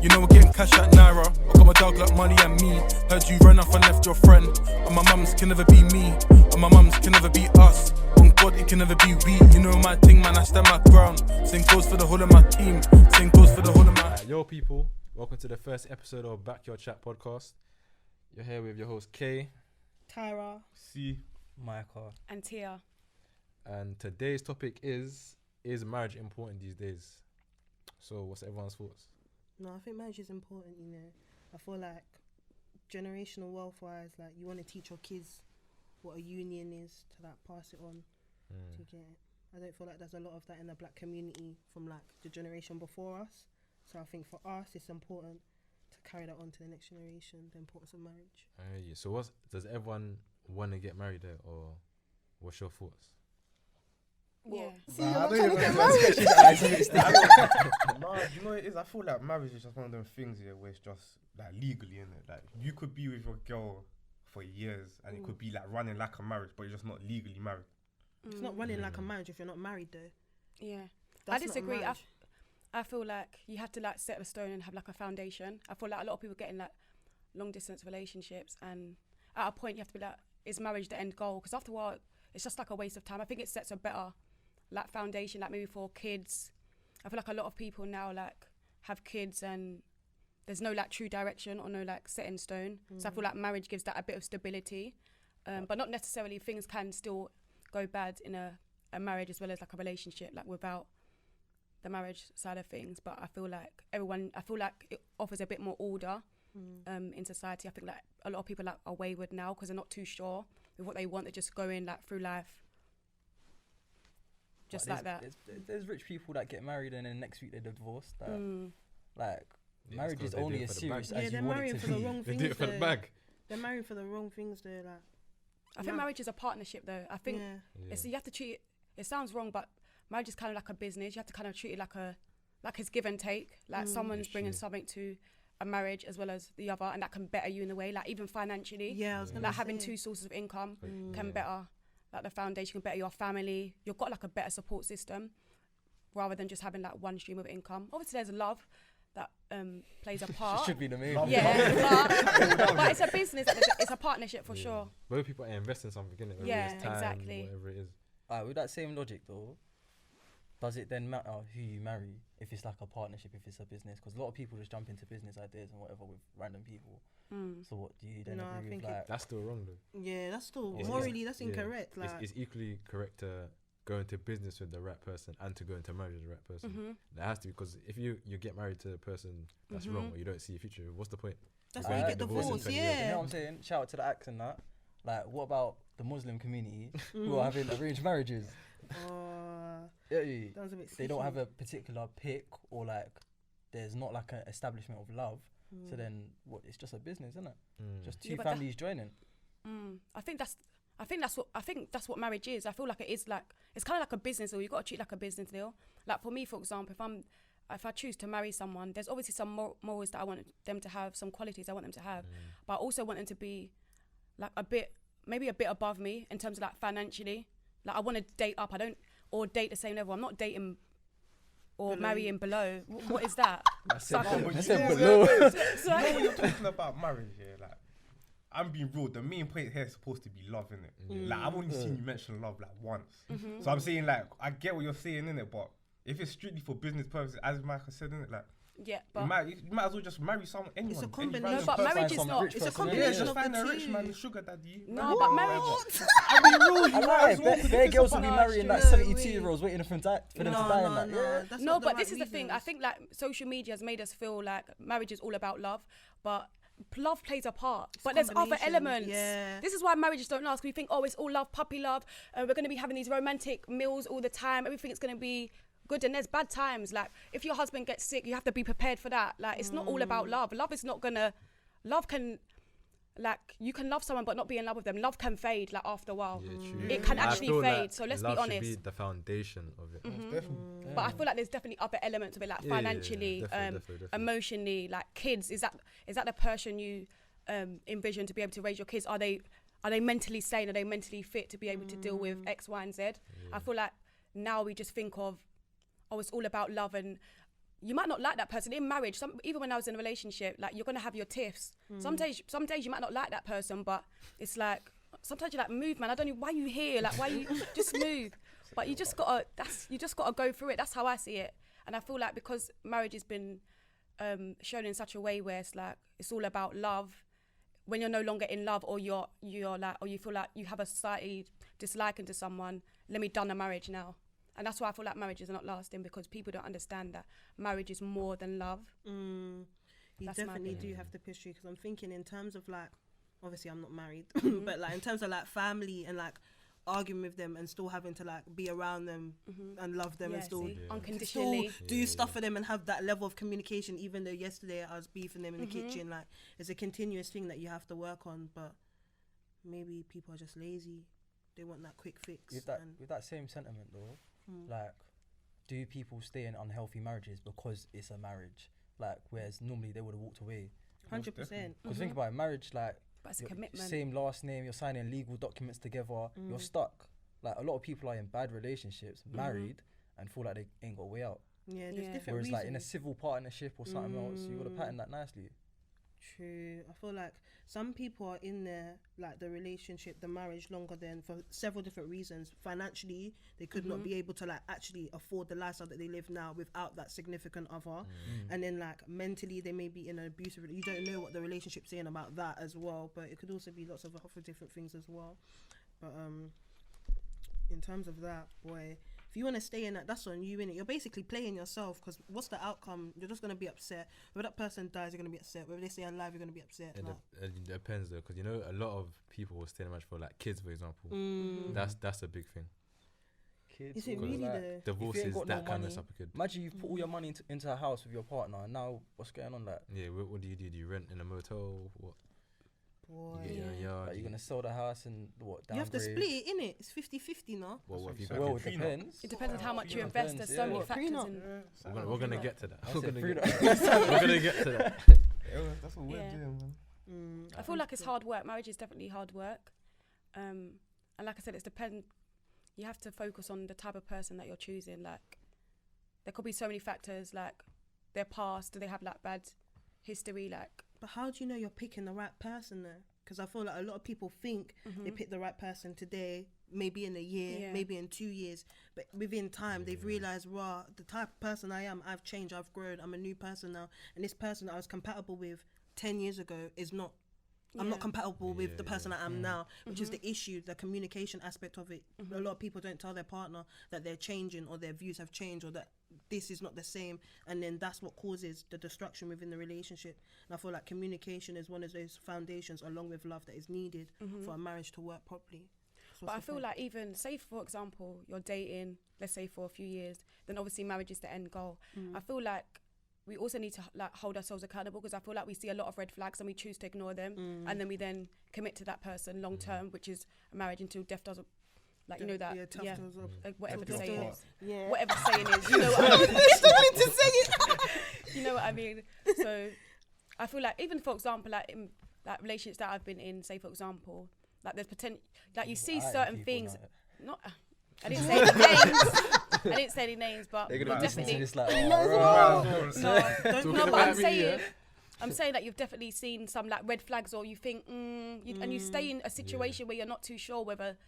You know we're getting cash at Naira. I got my dog like Molly and me. Heard you run off and left your friend. And my mums can never be me. And my mums can never be us. On God, it can never be we. You know my thing, man, I stand my ground. Same goes for the whole of my team. Same goes for the whole of my... Yo, people. Welcome to the first episode of Backyard Chat podcast. You're here with your host, Kay. Tyra. C. Micah. And Tia. And today's topic is marriage important these days? So what's everyone's thoughts? No, I think marriage is important, you know. I feel like generational wealth-wise, like you want to teach your kids what a union is to like pass it on to get it. I don't feel like there's a lot of that in the black community from like the generation before us. So I think for us, it's important to carry that on to the next generation, the importance of marriage. Yeah. So does everyone want to get married there, or what's your thoughts? Yeah. See, you're not trying to get married. You know what it is? I feel like marriage is just one of them things here where it's just like legally, innit? Like you could be with your girl for years and it could be like running like a marriage, but you're just not legally married. It's not running like a marriage if you're not married though. Yeah. That's I disagree. Not a I feel like you have to like set a stone and have like a foundation. I feel like a lot of people get in like long distance relationships, and at a point you have to be like, is marriage the end goal? Because after a while it's just like a waste of time. I think it sets a better like foundation, like maybe for kids. I feel like a lot of people now like have kids and there's no like true direction or no like set in stone. So I feel like marriage gives that a bit of stability, but not necessarily. Things can still go bad in a marriage as well as like a relationship, like without the marriage side of things. But I feel like it offers a bit more order in society. I think like a lot of people like are wayward now because they're not too sure with what they want. They're just going like through life just like that. There's rich people that get married and then next week they're divorced. Like marriage is only as serious as you want it to be. They do it for the bag. They're marrying for the wrong things though. Like I think marriage is a partnership though. I think it's, you have to treat it sounds wrong, but marriage is kind of like a business. You have to kind of treat it like it's give and take. Like someone's bringing something to a marriage as well as the other, and that can better you in a way, like even financially. Yeah, I was gonna like say. having two sources of income can better like the foundation, can better your family. You've got like a better support system rather than just having like one stream of income. Obviously there's love that plays a part. Should be the main. But it's a business, it's a partnership for sure. Both people are investing something in it. Yeah, it's time, exactly. Whatever it is. With that same logic though, does it then matter who you marry if it's like a partnership, if it's a business? Because a lot of people just jump into business ideas and whatever with random people. So what do you then agree with? Like, that's still wrong though. Yeah, that's still morally that's incorrect. Like it's equally correct to go into business with the right person and to go into marriage with the right person. It has to, because if you get married to a person that's wrong or you don't see a future, what's the point? that's why you get divorced. you know what I'm saying? Shout out to the acts and that. Like, what about the Muslim community who are having arranged marriages? They don't have a particular pick, or like there's not like an establishment of love. So then what? It's just a business, isn't it? Just two families joining. I think that's what marriage is. I feel like it is like, it's kind of like a business deal. You got to treat it like a business deal. Like for me, for example, if I choose to marry someone, there's obviously some morals that I want them to have, some qualities I want them to have, but I also want them to be like maybe a bit above me in terms of like financially. Like I want to date up. I don't, or date the same level. I'm not dating or marrying below. What is that? I said below. So when you're talking about marriage here, like I'm being real, the main point here is supposed to be love, innit? Like I've only seen you mention love like once. So I'm saying like I get what you're saying, innit? But if it's strictly for business purposes, as Micah said, innit, like but you might as well just marry someone, anyone. It's a combination. No, but marriage is not. It's a Yeah, combination just of find the a rich two. man, the sugar daddy. No, but marriage. I mean, real, you might as well. Their girls will be marrying like 72-year-olds waiting for them to die in that. That's No, not the but right this is the thing. I reasons. think like social media has made us feel like marriage is all about love, but love plays a part. But there's other combination, elements. yeah. This is why marriages don't last. We think, oh, it's all love, puppy love. We're going to be having these romantic meals all the time. Everything is going to be good, and there's bad times. Like if your husband gets sick, you have to be prepared for that. Like it's not all about love. Love is not gonna. Love can, like you can love someone but not be in love with them. Love can fade like after a while. It can actually fade. So let's be honest. Love should be the foundation of it. But I feel like there's definitely other elements of it, like financially, definitely. emotionally, like kids. Is that the person you envision to be able to raise your kids? Are they mentally sane? Are they mentally fit to be able to deal with X, Y, and Z? I feel like now we just think of, oh, it's all about love, and you might not like that person in marriage. Even when I was in a relationship, like you're gonna have your tiffs. Some days you might not like that person, but it's like sometimes you're like, move, man. I don't know why you here. Like, why you just move? But you just gotta go through it. That's how I see it. And I feel like because marriage has been shown in such a way where it's like it's all about love. When you're no longer in love, or you're like, or you feel like you have a slightly disliking to someone, let me done a marriage now. And that's why I feel like marriages are not lasting, because people don't understand that marriage is more than love. You That's definitely do have to push through, because I'm thinking in terms of like, obviously I'm not married, but like in terms of like family and like arguing with them and still having to like be around them and love them and still unconditionally do stuff for them and have that level of communication, even though yesterday I was beefing them in the kitchen. Like, it's a continuous thing that you have to work on, but maybe people are just lazy. They want that quick fix. With that same sentiment though, like, do people stay in unhealthy marriages because it's a marriage? Like, whereas normally they would have walked away. 100%. Because think about it, marriage, like, but it's a commitment. Same last name, you're signing legal documents together, you're stuck. Like, a lot of people are in bad relationships, married, and feel like they ain't got a way out. Yeah, there's different Whereas reasons. like in a civil partnership or something else, you got to pattern that nicely. True. I feel like some people are in there, like the relationship, the marriage, longer than for several different reasons. Financially, they could not be able to like actually afford the lifestyle that they live now without that significant other. And then like mentally, they may be in an abusive. You don't know what the relationship's saying about that as well. But it could also be lots of other different things as well. But in terms of that, boy, if you want to stay in that, that's on you, innit? You're basically playing yourself, because what's the outcome? You're just going to be upset. Whether that person dies, you're going to be upset. Whether they stay alive, you're going to be upset. It depends though, because you know a lot of people will stay in a marriage for like kids, for example. That's a big thing. Kids, is it really like, the divorces, that kind of stuff. Imagine you've put all your money into a house with your partner, and now what's going on? Like, yeah, what do you do? Do you rent in a motel? What? boy? You get your own yard. Like, you're gonna sell the house and what? You have to downgrade? split it, innit? It's 50-50 now. What if you Well, back it in? depends. It depends on how much you It invest. depends, There's so many yeah. factors Prenup. in. We're gonna get to that. I We're said gonna freedom. get to that. That's what we're Yeah. doing, man. I feel like it's hard work. Marriage is definitely hard work. And like I said, it's depend. You have to focus on the type of person that you're choosing. Like, there could be so many factors, like their past. Do they have like bad history? Like, But how do you know you're picking the right person though? Because I feel like a lot of people think they pick the right person today, maybe in a year, maybe in 2 years, but within time they've realised, raw, the type of person I am, I've changed, I've grown, I'm a new person now, and this person that I was compatible with 10 years ago is not. I'm not compatible with the person I am now, which is the issue, the communication aspect of it. A lot of people don't tell their partner that they're changing, or their views have changed, or that this is not the same, and then that's what causes the destruction within the relationship. And I feel like communication is one of those foundations, along with love, that is needed for a marriage to work properly. So but I feel like, even say for example you're dating, let's say for a few years, then obviously marriage is the end goal. I feel like we also need to like hold ourselves accountable, because I feel like we see a lot of red flags and we choose to ignore them, and then we then commit to that person long term, which is a marriage until death does, like, you know that, like, whatever the saying is, whatever the saying is, you know what I mean? to say it. You know what I mean? So I feel like, even for example, like in like relationships that I've been in, say for example, like there's potential, like you see certain things. Not, I didn't say any names. I didn't say any names, but They're gonna listen to definitely. this like, No, but I'm saying that you've definitely seen some like red flags, or you think, and you stay in a situation where you're not too sure whether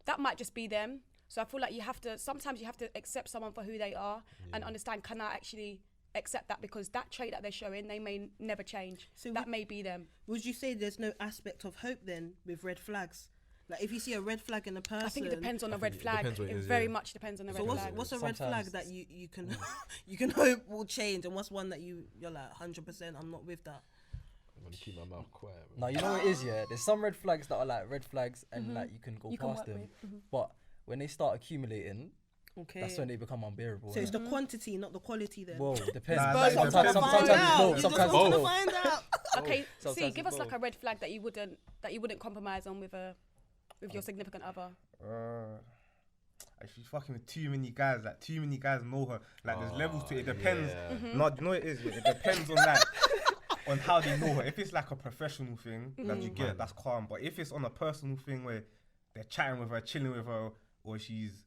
that might just be them. So I feel like sometimes you have to accept someone for who they are and understand, can I actually accept that, because that trait that they're showing, they may never change. So that may be them. Would you say there's no aspect of hope then with red flags? Like, if you see a red flag in a person, I think it depends on the red flag. It is, very much depends on the red flag. What's a red flag that you can you can hope will change, and what's one that you're like 100% I'm not with that? I'm gonna keep my mouth quiet. No, you know what it is, yeah. There's some red flags that are like red flags, and like you can go past them. But when they start accumulating, that's when they become unbearable. So it's the quantity, not the quality, then. Well, it depends. Sometimes Sometimes it's both. Find out. Okay, Sometimes see, give us it's like a red flag that you wouldn't compromise on with your significant other. If she's fucking with too many guys, like too many guys know her. Like, there's levels to it. It depends. No, you know what it is? It depends on like on how they know her. If it's like a professional thing that you get, that's calm. But if it's on a personal thing where they're chatting with her, chilling with her, or she's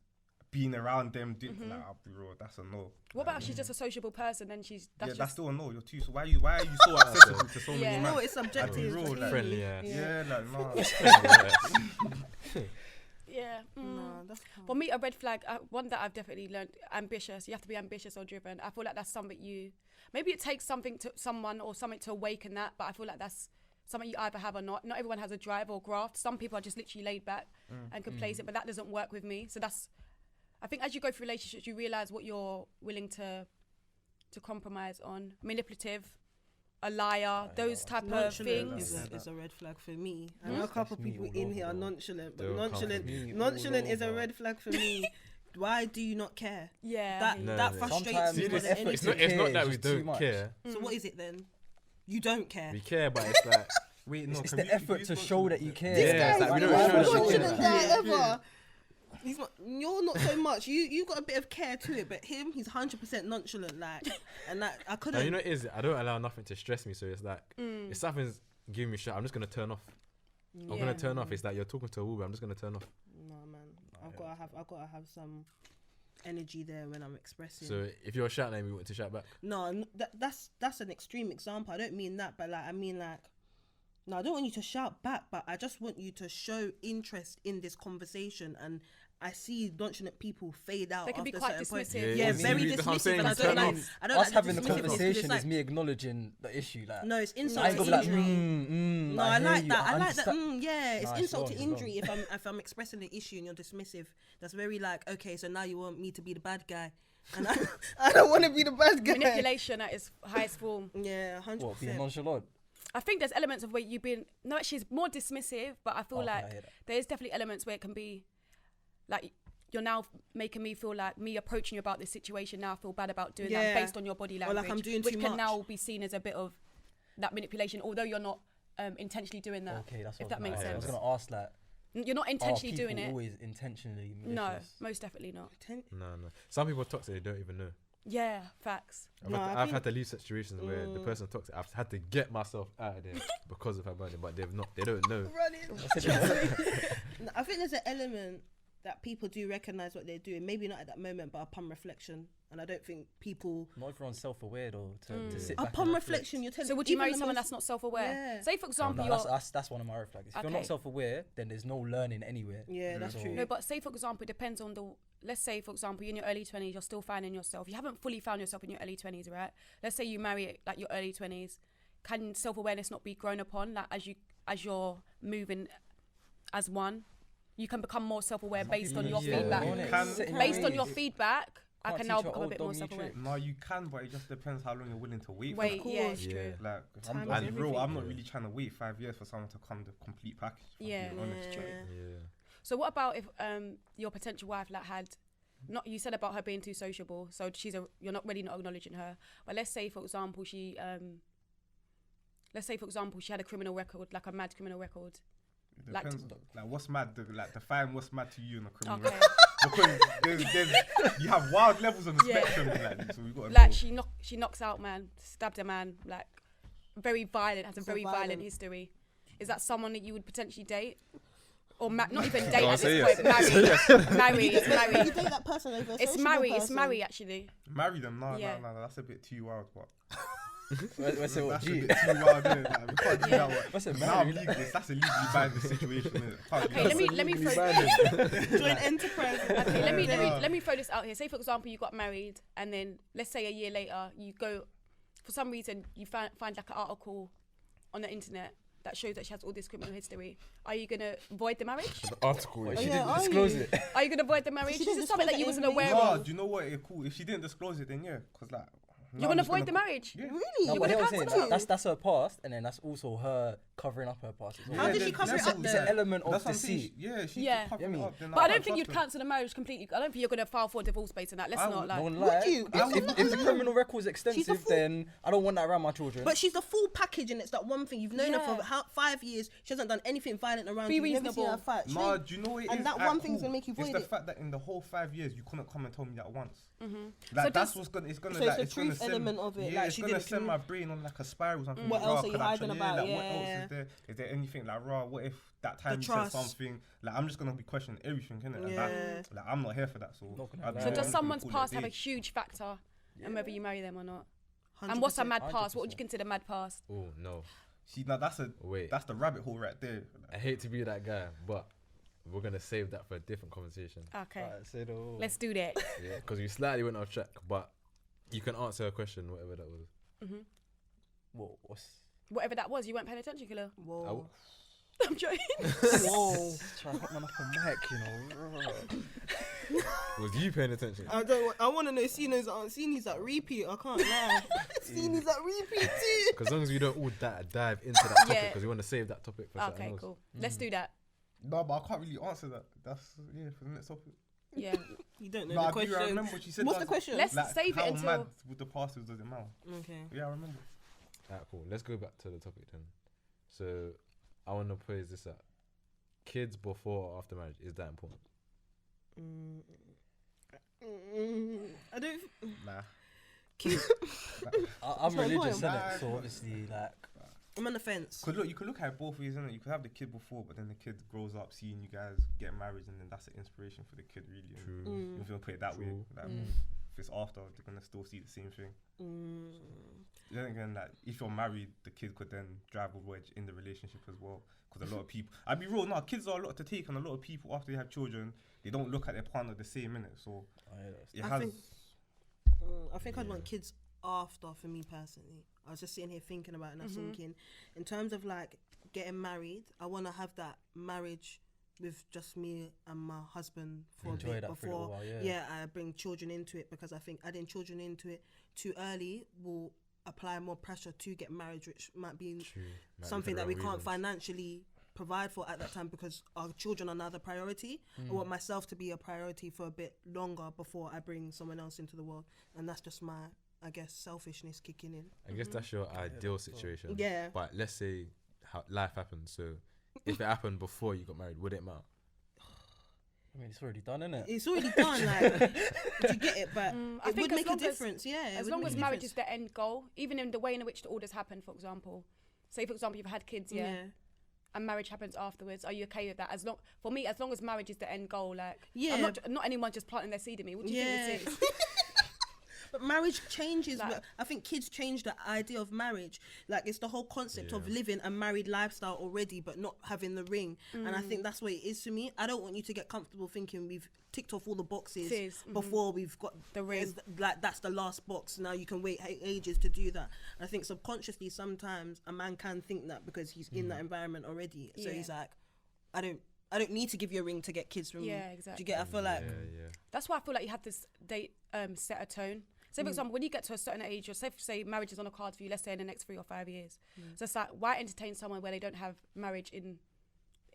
being around them. Like, I'll be real, that's a no. What about if she's just a sociable person? Then That's still a no. You're too. So why are you so accessible to so many men? No, it's subjective. Real, like, friendly, yeah. Yeah, like no. Yeah. No, that's calm. For me, a red flag, one that I've definitely learned, ambitious. You have to be ambitious or driven. I feel like that's something maybe it takes something to someone or something to awaken that, but I feel like that's something you either have or not. Not everyone has a drive or graft. Some people are just literally laid back and complacent, but that doesn't work with me. So I think as you go through relationships, you realise what you're willing to compromise on. Manipulative, a liar, those type of things. Is a red flag for me. I know a couple of people in here are nonchalant, but nonchalant is a red flag for me. Why do you not care? Yeah. That frustrates me. It's not that we don't care. So what is it then? You don't care. We care, but it's like... Wait, no. It's the effort to show that you care. This Yeah, guy's it's like we the don't most show that we nonchalant care. guy ever. You're not so much. You got a bit of care to it, but him, he's 100% nonchalant. Like, and that I couldn't. No, you know what it is? I don't allow nothing to stress me, so it's like if something's giving me shit, I'm just gonna turn off. I'm gonna turn off. It's like you're talking to a woman. I'm just gonna turn off. No, man. I've gotta have some energy there when I'm expressing. So if you're shouting at me, you want to shout back? No, that's an extreme example. I don't mean that, but like I mean like. No, I don't want you to shout back, but I just want you to show interest in this conversation. And I see nonchalant people fade out. They can be after quite a certain dismissive. point. Yeah, Yeah, very that's what I'm dismissive. saying, And I you don't turn like. off. I don't Us like having the dismissiveness, 'cause it's conversation like, is me acknowledging the issue. Like, no, it's insult I to ain't gonna be like, injury. No, I hear like you, that. I like that. understand. Yeah, it's Nah, insult to it's wrong, injury if I'm expressing the issue and you're dismissive. That's very like, okay, so now you want me to be the bad guy, and I don't want to be the bad guy. Manipulation at its highest form. Yeah, What, being 100%. nonchalant? I think there's elements of where you've been. No, she's more dismissive, but I feel Okay, I like hear that. there is definitely elements where it can be like you're now making me feel like me approaching you about this situation. Now I feel bad about doing that based on your body Or language, like I'm doing which too can much. now be seen as a bit of that manipulation, although you're not intentionally doing that. Okay, that's what if that makes I sense. was gonna ask that. You're not intentionally doing it. Always intentionally. No, malicious? most definitely not. No. Some people are toxic, they don't even know. Yeah, facts. I've had to leave situations where the person toxic. I've had to get myself out of there because of her burden, but they don't know. I think there's an element that people do recognize what they're doing, maybe not at that moment, but upon reflection. And I don't think people. Not everyone's self-aware though. To sit back Upon and reflection, you're telling. So would you even marry the someone most- that's not self-aware? Yeah. Say for example, No, you're that's one of my red flags. If you're Okay. not self-aware, then there's no learning anywhere. Yeah, that's true. no, but say for example, it depends on the. Let's say for example, you're in your early 20s, you're still finding yourself. You haven't fully found yourself in your early 20s, right? Let's say you marry at like your early 20s. Can self-awareness not be grown upon? Like as you're moving as one, you can become more self-aware based on your feedback. Based on your feedback, I Can't can teach now your become a old bit dog more new self-aware. tricks. No, you can, but it just depends how long you're willing to wait. Wait, for. yeah, it's Yeah. true. Like, Time I'm is real. everything. I'm not really trying to wait 5 years for someone to come the complete package. if I'm Yeah, being honest. it's true. Yeah. So what about if your potential wife like had not you said about her being too sociable, so you're not really not acknowledging her. But let's say for example she had a criminal record, like a mad criminal record. It Like- depends. Like, what's mad? Define what's mad to you in a criminal Okay. record. Because you have wild levels on the Yeah. spectrum. Like, so we got Like she knocks out man, stabbed a man, like very violent, has a So very violent violent. history. Is that someone that you would potentially date? Or not even date Go on, at say this point, marry. You Marry. date that person over a It's sociable marry, it's person. marry actually. marry them. No, Yeah. no, that's a bit too wild. But What's it? that's a G? bit too wild. Innit? Like, we can't do Yeah. that. One. What's it? Now I'm Marry? legally, that's a legally binding situation. Innit? Can't do Okay, that. let me throw Joint enterprise. Okay, let me throw this out here. Say for example you got married and then let's say a year later you go for some reason you find like an article on the internet that shows that she has all this criminal history. Are you gonna void the marriage? Article. She yeah, didn't are disclose you? it. Are you gonna void the marriage? She This didn't is something that you disclose wasn't the aware No, of. do you know what? It's cool. If she didn't disclose it, then yeah, because like. You're gonna void the marriage? Yeah. Really? No, You but would've what I'm saying, cancelled that's her past, and then that's also her covering up her past. as well. How did she cover it up It's then? an element of That's what I'm saying. deceit. Yeah, she Yeah. covered Yeah, it me. up. Then But I don't can't think you'd trust her. cancel the marriage completely. I don't think you're gonna file for divorce based on that. Let's I not would- like. No one Would lie. you? If the criminal record is She's a extensive, fool. then I don't want that around my children. But she's the full package, and it's that one thing you've known her Yeah. for 5 years. She hasn't done anything violent around Be you. You've never seen her reasonable. fight. She No, ain't- do you know what it and is? that Alright, one thing's cool. gonna make you It's void the it. fact that in the whole 5 years you couldn't come and tell me that once. So Like that's does- what's gonna. It's gonna. So like, it's the gonna truth element of it, Yeah, like it's she gonna didn't send do- my brain on like a spiral. Something. What Like, else oh, are you could I hiding try- about? Like, what else Yeah. is there? Is there anything like, raw? What if that time you said trust. something? Like, I'm just gonna be questioning everything, innit? And Yeah. that, like, I'm not here for that. So, Not gonna I'd be lie. So the does one someone's gonna call it past have a day. huge factor in whether you marry them or not? 100%. And what's a mad past? What would you 100%. consider mad past? Oh no, See, now that's wait. that's the rabbit hole right there. I hate to be that guy, but we're gonna save that for a different conversation. Okay, Alright, say the whole- let's do that. Yeah, because we slightly went off track, but you can answer a question, whatever that was. What's Whatever that was, you weren't paying attention, killer. Whoa. I'm joking. Whoa. trying to hop man up on mic, you know. Was you paying attention? I want to know Seeney's at repeat. I can't lie. Seeney's at repeat too. Because as long as we don't all dive into that topic, Yeah. because we want to save that topic for something Okay, else. cool. Let's do that. No, but I can't really answer that. That's for the next topic. Yeah. You don't know No, the I do. I question. remember what you said. What's the does- question? Let's Like, save it how until. mad with the past does it matter? Okay. Yeah, I remember. Alright, cool. Let's go back to the topic then. So, I want to pose this out. Kids before or after marriage, is that important? I don't. Nah. I'm Sorry, religious, go on. innit? So obviously, like, I'm on the fence. Cause look, you could look at it both ways, innit? You could have the kid before, but then the kid grows up seeing you guys get married, and then that's the inspiration for the kid, really. innit? True. If you put it that way, True. like, if it's after, they're gonna still see the same thing. Mm. Then again, like, if you're married, the kid could then drive a wedge in the relationship as well. Because a lot of people, I'd be real, no, kids are a lot to take, and a lot of people after they have children, they don't look at their partner the same, innit? So it I has. think- I think I'd want kids after, for me personally. I was just sitting here thinking about it, and I was thinking, in terms of like getting married, I want to have that marriage with just me and my husband for Enjoy a bit that for a before. little while, yeah. I bring children into it, because I think adding children into it too early will apply more pressure to get married, which might be True. Might be something for that the we wrong can't reasons. financially provide for at that time, because our children are now the priority. I want myself to be a priority for a bit longer before I bring someone else into the world, and that's just my, I guess, selfishness kicking in. I guess that's your ideal situation. Yeah. But let's say how life happens. So, if it happened before you got married, would it matter? I mean, it's already done, innit? It's already done, like, do you get it? But I it think would as make a long as- difference, yeah. it As would long make as a marriage is difference. the end goal, even in the way in which the orders happen, for example. Say, for example, you've had kids, yeah, and marriage happens afterwards. Are you okay with that? For me, as long as marriage is the end goal, like, Yeah. I'm not anyone just planting their seed in me. What do you think this is? But marriage changes. Like- I think kids change the idea of marriage. Like, it's the whole concept of Yeah. living a married lifestyle already, but not having the ring. And I think that's what it is for me. I don't want you to get comfortable thinking we've ticked off all the boxes before we've got The ring. Like, that's the last box. Now you can wait ages to do that. I think subconsciously sometimes a man can think that because he's in that environment already. So Yeah. he's like, I don't need to give you a ring to get kids from Yeah, me. exactly. Do you get? I feel like Yeah. That's why I feel like you have to set a tone. Say, for example, when you get to a certain age, or say marriage is on a card for you, let's say in the next 3 or 5 years. So it's like, why entertain someone where they don't have marriage in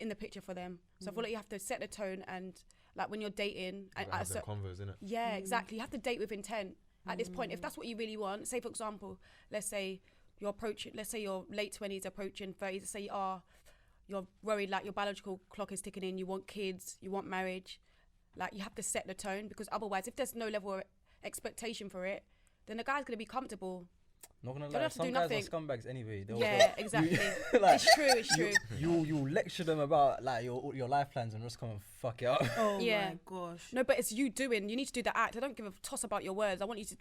the picture for them? So I feel like you have to set the tone, and like when you're dating, Gotta have them convos, innit? yeah, exactly. You have to date with intent at this point. If that's what you really want, say for example, let's say you're late 20s, approaching 30s. Let's say you're worried, like your biological clock is ticking in. You want kids, you want marriage. Like, you have to set the tone, because otherwise, if there's no level of expectation for it, then the guy's gonna be comfortable. Not gonna Don't lie, have to some do guys nothing. are scumbags anyway. They'll Yeah, exactly. like, It's true. you lecture them about like your life plans and just come and fuck it up. oh Yeah. my gosh. No, but it's you doing. You need to do the act. I don't give a toss about your words. I want you to,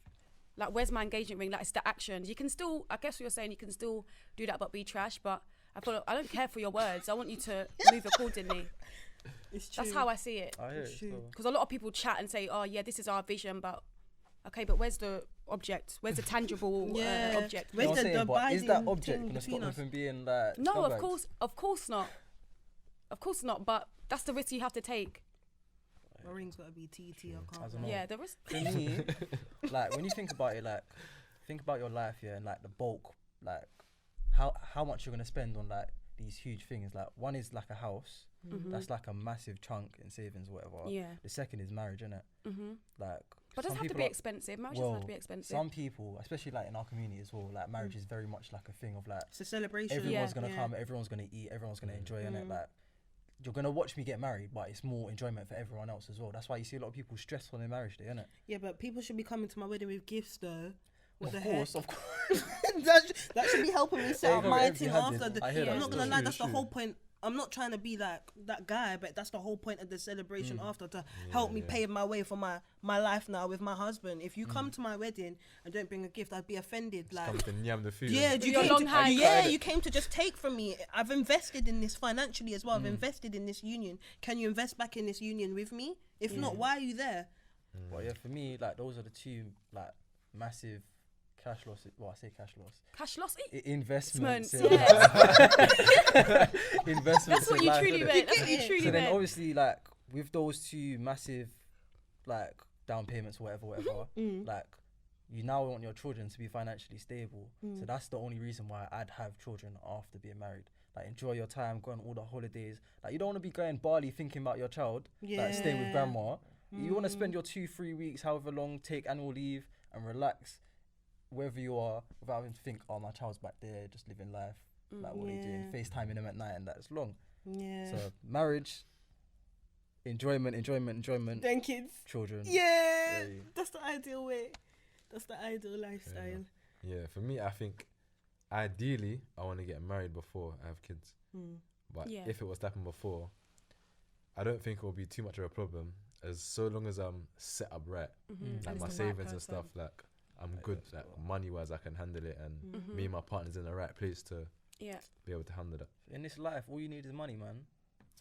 like, where's my engagement ring? Like, it's the action. You can still, I guess what you're saying, you can still do that, but be trash. But I don't care for your words. I want you to move accordingly. It's true. That's how I see it. I hear it true. still. Because a lot of people chat and say, oh yeah, this is our vision, but okay, but where's the object? Where's the tangible Yeah. object? Where's You know what I'm the saying? But is that dividing object thing gonna stop between them us? from being like No, scumbags? of course not. Of course not. But that's the risk you have to take. My ring's gotta be TT. I I can't. don't know. Yeah, the risk. For me, like when you think about it, like think about your life, yeah, and like the bulk, like how much you're gonna spend on like these huge things. Like one is like a house, that's like a massive chunk in savings, or whatever. Yeah. The second is marriage, innit? Like. But it doesn't some have to people be are- expensive. Marriage doesn't have to be expensive. Some people, especially like in our community as well, like marriage is very much like a thing of like It's a celebration. everyone's gonna Yeah. come, everyone's gonna eat, everyone's gonna enjoy, innit? Like you're gonna watch me get married, but it's more enjoyment for everyone else as well. That's why you see a lot of people stressed on their marriage day, innit? Yeah, but people should be coming to my wedding with gifts though. What the Of heck? course, of course. that should be helping me set Yeah, up no, my empty thing handed. after. I hear that I'm not still. gonna lie, True, that's the true. whole point. I'm not trying to be like that guy, but that's the whole point of the celebration after, to help me pave my way for my life now with my husband. If you come to my wedding and don't bring a gift, I'd be offended. Like, Come to nyam the food. yeah, innit? you Your came long to, hand. yeah, you came to just take from me. I've invested in this financially as well. I've invested in this union. Can you invest back in this union with me? If not, why are you there? But yeah, for me, like those are the two like massive cash losses. Well, I say cash loss. Cash loss. Investments. Yeah. Investments. That's what in you life, truly innit? meant. That's what you So truly then, meant. obviously, like with those two massive, like down payments, whatever, like you now want your children to be financially stable. So that's the only reason why I'd have children after being married. Like enjoy your time, go on all the holidays. Like you don't want to be going Bali thinking about your child. Like staying with grandma. You want to spend your 2-3 weeks, however long, take annual leave and relax wherever you are without having to think, oh, my child's back there just living life. Like what are you doing? FaceTiming them at night, and that's long. Yeah. So marriage, enjoyment, Then kids. children. Yeah, Yeah. that's the ideal way. That's the ideal lifestyle. Yeah, for me, I think ideally I want to get married before I have kids. But Yeah. if it was to happen before, I don't think it will be too much of a problem, as so long as I'm set up right, And like it's my the right savings and person. stuff, like I'm Like good, that's like cool. money wise I can handle it, and me and my partner's in the right place to Yeah. be able to handle that. In this life, all you need is money, man.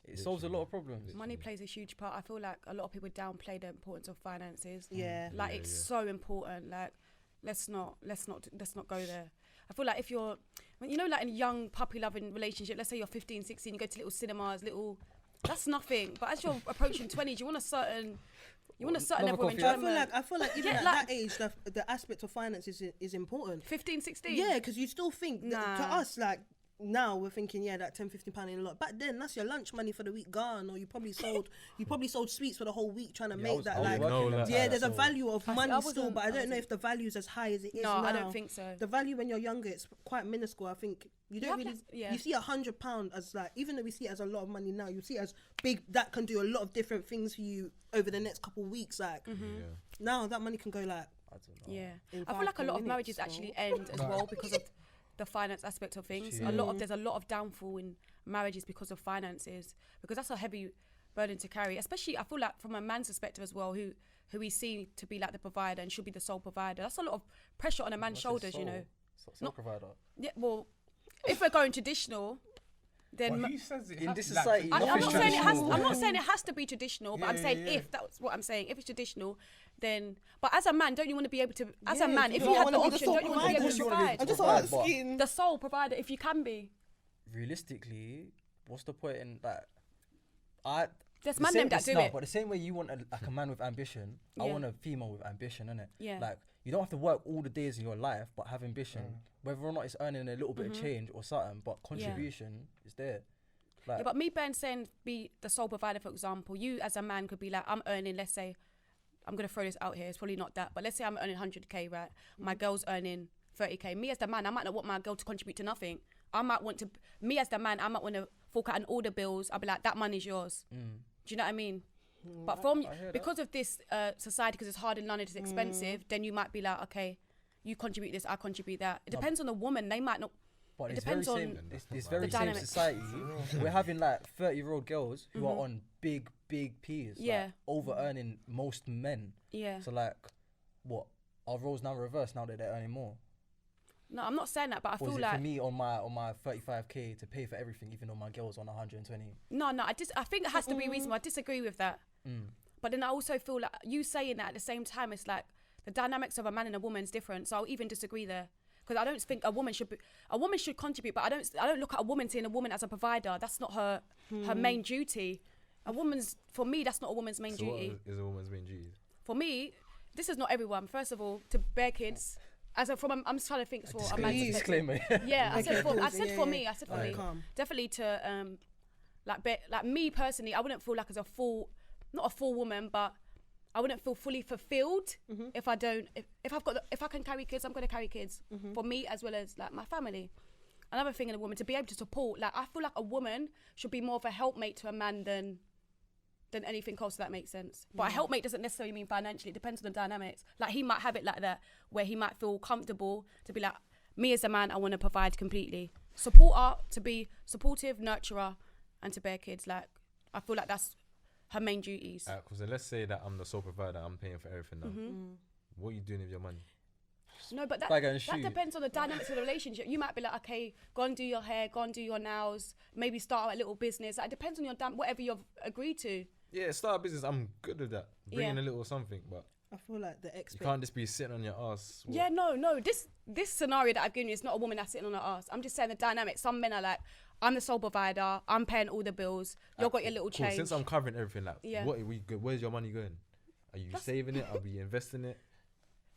It solves a lot of problems. Money plays a huge part. I feel like a lot of people downplay the importance of finances. Yeah. Like Yeah, it's yeah. so important. Like let's not go there. I feel like if you're, you know, like in a young puppy loving relationship, let's say you're 15, 16, you go to little cinemas, that's nothing. But as you're approaching 20s, you want a certain level of enjoyment. I feel like even Yeah, at like- that age, the aspect of finance is important. 15, 16. Yeah, because you still think that, to Nah. us, like now we're thinking, yeah, that £10-15 ain't a lot. Back then, that's your lunch money for the week gone, or you probably sold sweets for the whole week trying to make that. Like, yeah, there's a value of money still, but I don't know if the value is as high as it is No, now. I don't think so. The value when you're younger, it's quite minuscule. I think you don't have really. less- yeah. You see £100 as like, even though we see it as a lot of money now, you see it as big. That can do a lot of different things for you over the next couple of weeks. Like now, that money can go like. I don't know. Yeah, in I feel like a 5-10 lot of minutes, marriages so- actually end as well because of the finance aspect of things. There's a lot of downfall in marriages because of finances, because that's a heavy burden to carry. Especially, I feel like from a man's perspective as well, who we see to be like the provider and should be the sole provider. That's a lot of pressure on a man's shoulders, you know. Sole provider. Yeah, well, if we're going traditional, then Well, who says it In has this to, like, society, I'm nothing's not saying it has. traditional. I'm not saying it has to be traditional, but Yeah, I'm saying yeah. if that's what I'm saying. If it's traditional, then. But as a man, don't you want to be able to? As a Yeah, man, you if don't you have the wanna be the option, sole don't you want to be able provider. to You wanna be provide? I'm just Provide, but- asking. The sole provider, if you can be. Realistically, what's the point in that? There's the man same- them that do no, it. but the same way you want like a man with ambition, I Yeah. want a female with ambition, innit? Yeah. Like you don't have to work all the days of your life, but have ambition. Whether or not it's earning a little bit of change or something, but contribution is there. Like, Yeah, but me, Ben, saying be the sole provider, for example, you as a man could be like, I'm earning, let's say, I'm going to throw this out here, it's probably not that, but let's say I'm earning 100k, right? My girl's earning 30k. Me as the man, I might not want my girl to contribute to nothing. I might want to, me as the man, I might want to fork out on all the bills. I'll be like, that money's yours. Do you know what I mean? But because of this society, because it's hard in London, it's expensive, then you might be like, okay, you contribute this, I contribute that. It depends on the woman. They might not. but It it's very depends on same. This very the same dynamic. society. We're having like 30-year-old girls who are on big P's. Yeah. Like, over earning most men. Yeah. So like, what? Our roles now reversed now that they're earning more. No, I'm not saying that, but I Or feel is it like for me on my 35k to pay for everything, even though my girl's on 120? no. I think it has to be reasonable. I disagree with that. But then I also feel like you saying that at the same time, it's like the dynamics of a man and a woman is different. So I'll even disagree there, because I don't think a woman should contribute, but I don't look at a woman seeing a woman as a provider. That's not her main duty. For me, that's not a woman's main So what duty. is a woman's main duty? For me, this is not everyone. First of all, to bear kids. I'm just trying to think for a man's perspective. Disclaimer. Yeah, I said for Yeah, me. yeah. I said for Alright, me. calm. Definitely to like me personally, I wouldn't feel like as not a full woman, but I wouldn't feel fully fulfilled if I don't. If I can carry kids, I'm gonna carry kids for me as well as like my family. Another thing in a woman, to be able to support. Like I feel like a woman should be more of a helpmate to a man than than anything else, if that makes sense. But a helpmate doesn't necessarily mean financially. It depends on the dynamics. Like, he might have it like that, where he might feel comfortable to be like, me as a man, I want to provide completely. Support her, to be supportive, nurturer, and to bear kids. Like, I feel like that's her main duties. Because let's say that I'm the sole provider, I'm paying for everything now. What are you doing with your money? No, but that depends on the dynamics of the relationship. You might be like, okay, go and do your hair, go and do your nails, maybe start a little business. Like, it depends on your whatever you've agreed to. Yeah, start a business. I'm good with that. Bring in a little something, but I feel like you can't just be sitting on your ass. Yeah, no. This scenario that I've given you is not a woman that's sitting on her ass. I'm just saying the dynamic. Some men are like, I'm the sole provider. I'm paying all the bills. You've got your little change. Since I'm covering everything, like, what are we good? Where's your money going? Are you saving it? Are we investing it?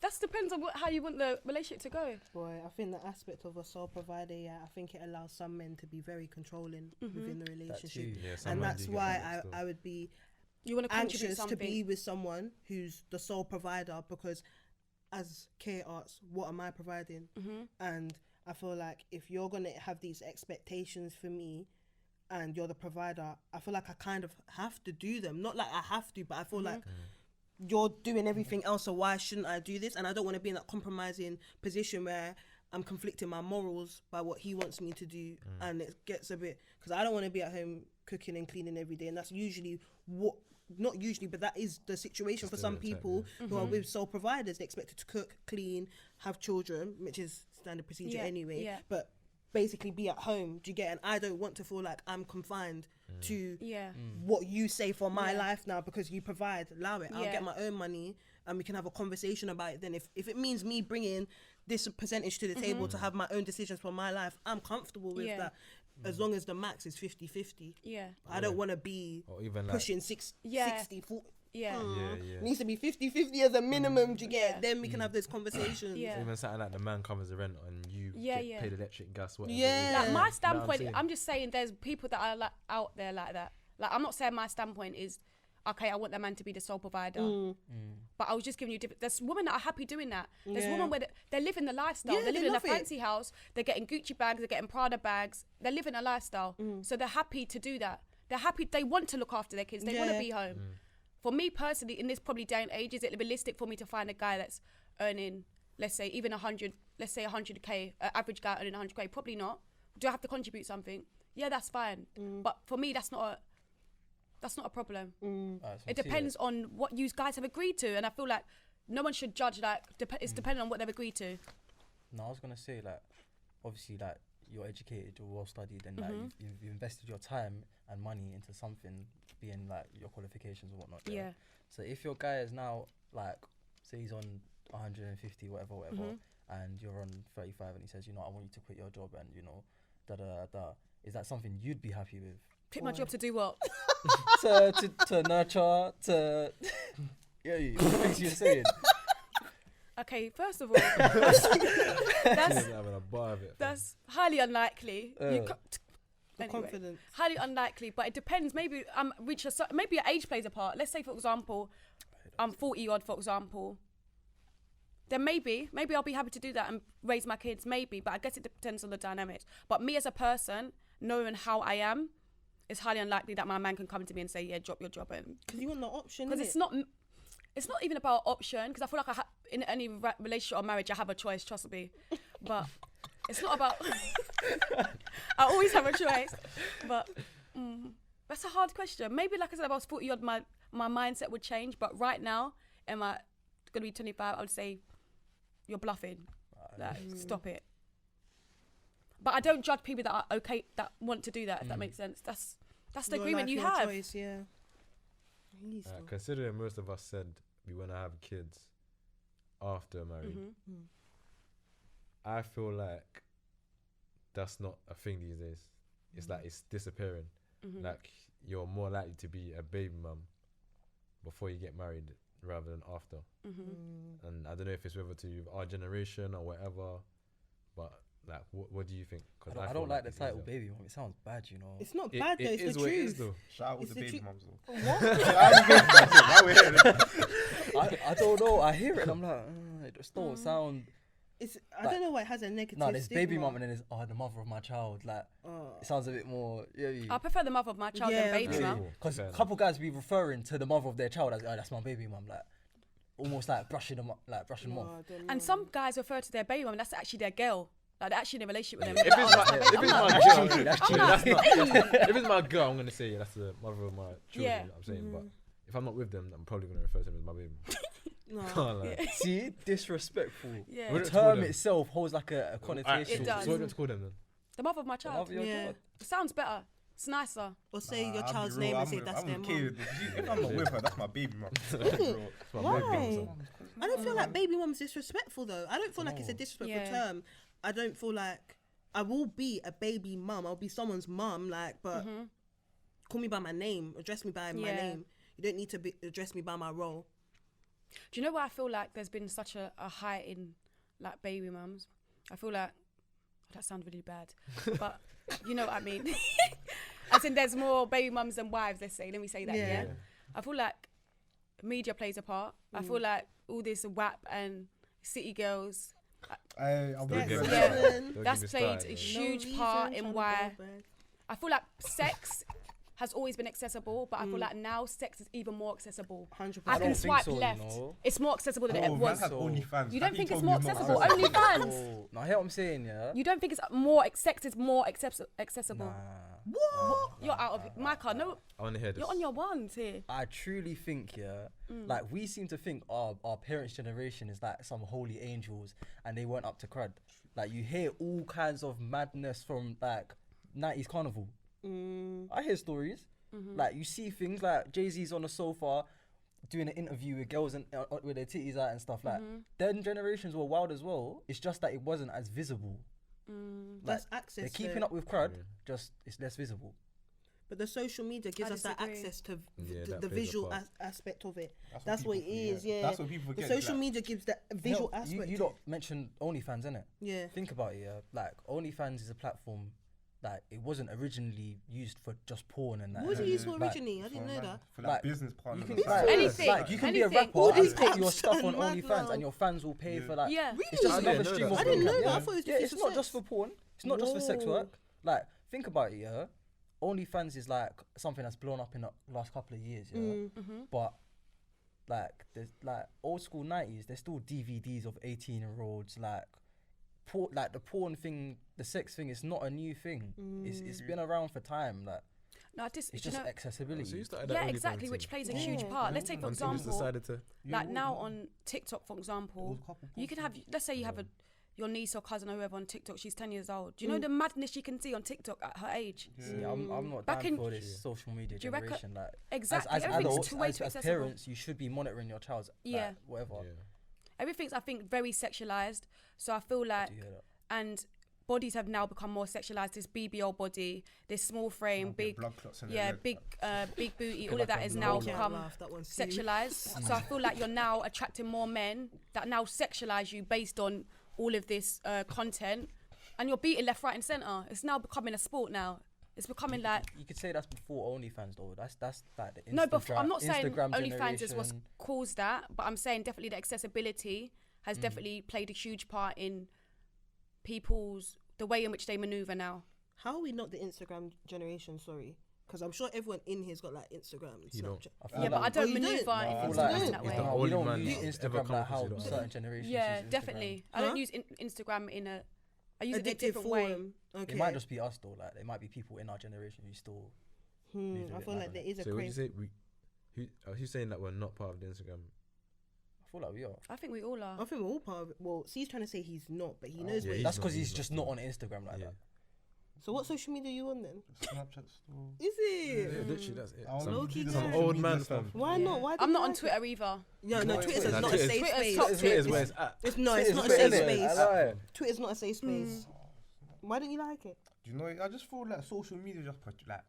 That depends on how you want the relationship to go. Boy, I think the aspect of a sole provider, I think it allows some men to be very controlling within the relationship. And that's why I would be anxious to be with someone who's the sole provider, because as Kay asks, what am I providing? And I feel like if you're going to have these expectations for me and you're the provider, I feel like I kind of have to do them. Not like I have to, but I feel like you're doing everything else, so why shouldn't I do this? And I don't want to be in that compromising position where I'm conflicting my morals by what he wants me to do. And it gets a bit, because I don't want to be at home cooking and cleaning every day. And that's usually not usually, but that is the situation for some people who are with sole providers. They're expected to cook, clean, have children, which is standard procedure anyway. But basically be at home. Do you get? And I don't want to feel like I'm confined to what you say for my life now, because you provide. Allow it. I'll get my own money and we can have a conversation about it then. If it means me bringing this percentage to the table to have my own decisions for my life, I'm comfortable with that. As long as the max is 50-50. I don't want to be pushing 60, 40. It needs to be 50-50 as a minimum. Do you get? Then we can have those conversations. Even something like the man covers the rent and you get paid electric, gas, whatever. Like, my standpoint, I'm just saying there's people that are like out there like that. Like, I'm not saying my standpoint is, okay, I want the man to be the sole provider. But I was just giving you different. There's women that are happy doing that. There's women where they're living the lifestyle. They're living in a fancy house. They're getting Gucci bags. They're getting Prada bags. They're living a lifestyle. So they're happy to do that. They're happy. They want to look after their kids. They want to be home. For me personally, in this probably day and age, is it realistic for me to find a guy that's earning, let's say, even 100, let's say 100K, average guy earning 100K? Probably not. Do I have to contribute something? Yeah, that's fine. But for me, that's not a problem. It depends on what you guys have agreed to, and I feel like no one should judge. Like, it's dependent on what they've agreed to. No, I was gonna say, like, obviously, like, you're educated, you're well studied, and like you've invested your time and money into something, being like your qualifications and whatnot. So if your guy is now, like, say he's on 150, whatever, and you're on 35, and he says, you know, I want you to quit your job, and you know, is that something you'd be happy with? Quit my job to do what? to nurture, to what things you're saying. Okay, first of all, that's highly unlikely. Confidence. Highly unlikely, but it depends. Maybe maybe your age plays a part. Let's say, for example, I'm 40 odd, for example. Then maybe I'll be happy to do that and raise my kids, maybe. But I guess it depends on the dynamics. But me as a person, knowing how I am, it's highly unlikely that my man can come to me and say, yeah, drop your job. Because you want the option. Because it's not even about option. Because I feel like in any relationship or marriage, I have a choice, trust me. But it's not about... I always have a choice. But that's a hard question. Maybe, like I said, if I was 40 odd, my mindset would change. But right now, am I going to be 25? I would say, you're bluffing. Like, stop it. But I don't judge people that are okay, that want to do that, if that makes sense. That's the your agreement life, you your have. Choice, considering most of us said we want to have kids after married, I feel like that's not a thing these days. It's like it's disappearing. Like, you're more likely to be a baby mum before you get married rather than after. And I don't know if it's whether to our generation or whatever, but like, what do you think? Cause I don't like the title baby mum. It sounds bad, you know. It's not bad though. It's the truth. Shout out to the baby mums though. I don't know. I hear it and I'm like, it just don't sound I don't know why it has a negative. No, there's baby stigma. mum and then there's the mother of my child. Like, it sounds a bit more. I prefer the mother of my child than baby mum. Because a couple guys be referring to the mother of their child as, that's my baby mum. Like, almost like brushing them up, like brushing them off. And some guys refer to their baby mum, that's actually their girl. Like, they're actually in a relationship with them. If it's my girl, I'm gonna say that's the mother of my children. I'm saying, but if I'm not with them, I'm probably gonna refer to them as my baby. See, disrespectful. Yeah. The term itself holds like a connotation. It does. So what do you call them then? The mother of my child. Child. It sounds better. It's nicer. Or say your child's name and say that's their mum. If I'm not with her, that's my baby mum. Why? I don't feel like baby mum's disrespectful though. I don't feel like it's a disrespectful term. I don't feel like I will be a baby mum. I'll be someone's mum, like, but call me by my name, address me by my name. You don't need to address me by my role. Do you know why I feel like there's been such a height in like baby mums? I feel like that sounds really bad, but you know what I mean. As in, there's more baby mums than wives. Let me say that. Yeah. I feel like media plays a part. I feel like all this WAP and city girls. That's played a huge part in why I feel like sex has always been accessible, but I feel like now sex is even more accessible. 100%. I can swipe left. It's more accessible than it ever was. You don't think it's more accessible? OnlyFans. No, I hear what I'm saying, yeah. You don't think it's more sex is more accessible? Nah. What? You're out of it, Micah. No, I want to hear this. you're on your ones here. I truly think, like we seem to think our parents' generation is like some holy angels and they weren't up to crud. Like you hear all kinds of madness from like 90s carnival. I hear stories. Like you see things like Jay-Z's on the sofa doing an interview with girls and with their titties out and stuff. Like then generations were wild as well. It's just that it wasn't as visible. Like, that's access. they're keeping up with crowd, just it's less visible. But the social media gives us that access to that the plays a visual part. aspect of it. That's what it is. Yeah. That's what people The forget. social media gives that visual aspect. You lot mentioned OnlyFans, innit? Yeah. Think about it, yeah. Like OnlyFans is a platform that it wasn't originally used for just porn and that. What was it used for Like, originally? I didn't know that. For like business partners. You and can, stuff. Anything. Like you can be a Anything. rapper All and these put your apps stuff on and mad OnlyFans love. and your fans will pay for like. Yeah. It's just I didn't another know stream that. of I didn't income. know that. Yeah, I thought it was yeah, just it's for not sex. just for porn. It's not just for sex Whoa. work. Like think about it, yeah. OnlyFans is like something that's blown up in the last couple of years, yeah. But like there's like old school 90s, there's still DVDs of 18-year-olds like like the porn thing, the sex thing is not a new thing. It's been around for time. Like No, it's just accessibility. So you started that yeah, OnlyFans exactly, thing. which plays a huge part. Let's say, for Until you just example, decided to. like now on TikTok, for example, you can have, let's say you have your niece or cousin or whoever on TikTok, she's 10 years old. Do you know the madness you can see on TikTok at her age? See, I'm not Back down in- for this social media Do you reckon- generation. Like Exactly, as everything's adults, too way as too accessible. parents, you should be monitoring your child's like, whatever. Everything's, I think, very sexualized. So I feel like, Do you hear that? and bodies have now become more sexualized. This BBL body, this small frame, big, blood clots in yeah, their leg. big booty. All of that is now roller. become That one's serious. sexualized. So I feel like you're now attracting more men that now sexualize you based on all of this content, and you're beating left, right, and center. It's now becoming a sport. Now it's becoming like You could say that's before OnlyFans though. That's like the Instagram. no, but I'm not saying Instagram OnlyFans is what's generation. caused that, but I'm saying definitely the accessibility has definitely played a huge part in the way in which they maneuver now. How are we not the Instagram generation? Sorry. Because I'm sure everyone in here's got like Instagram and You don't. Snapchat. I feel Yeah, but like- I don't you maneuver don't? in I feel Instagram like in that it's way. the we only don't man use that's ever Instagram come like close how to that. certain generations Yeah, use Instagram. definitely. I don't use Instagram in a. I use it in a Addictive different way. form. Okay. It might just be us though. Like there might be people in our generation who still. move a I bit feel like madder. there is a So what you craze. say? Who's saying that we're not part of the Instagram? I feel like we are. I think we all are. I think we're all part of it. Well, C's trying to say he's not, but he knows yeah, what he's That's not- because he's he's not just still. not on Instagram like Yeah. that. So what social media are you on then? Snapchat store. Is it? Yeah, literally that's it. I don't Some, know, Low-key do some guys. old media man stuff. fam. Why Yeah. not? Why I'm do not you on like Twitter it? either. Yeah, no, Why Twitter's Twitter? not a Twitter's- safe Twitter's space. toxic. Twitter's where it's at. It's not a Twitter's safe lit, space. innit? I know. Twitter's not a safe space. Why don't you like it? Do you know? I just feel like social media just like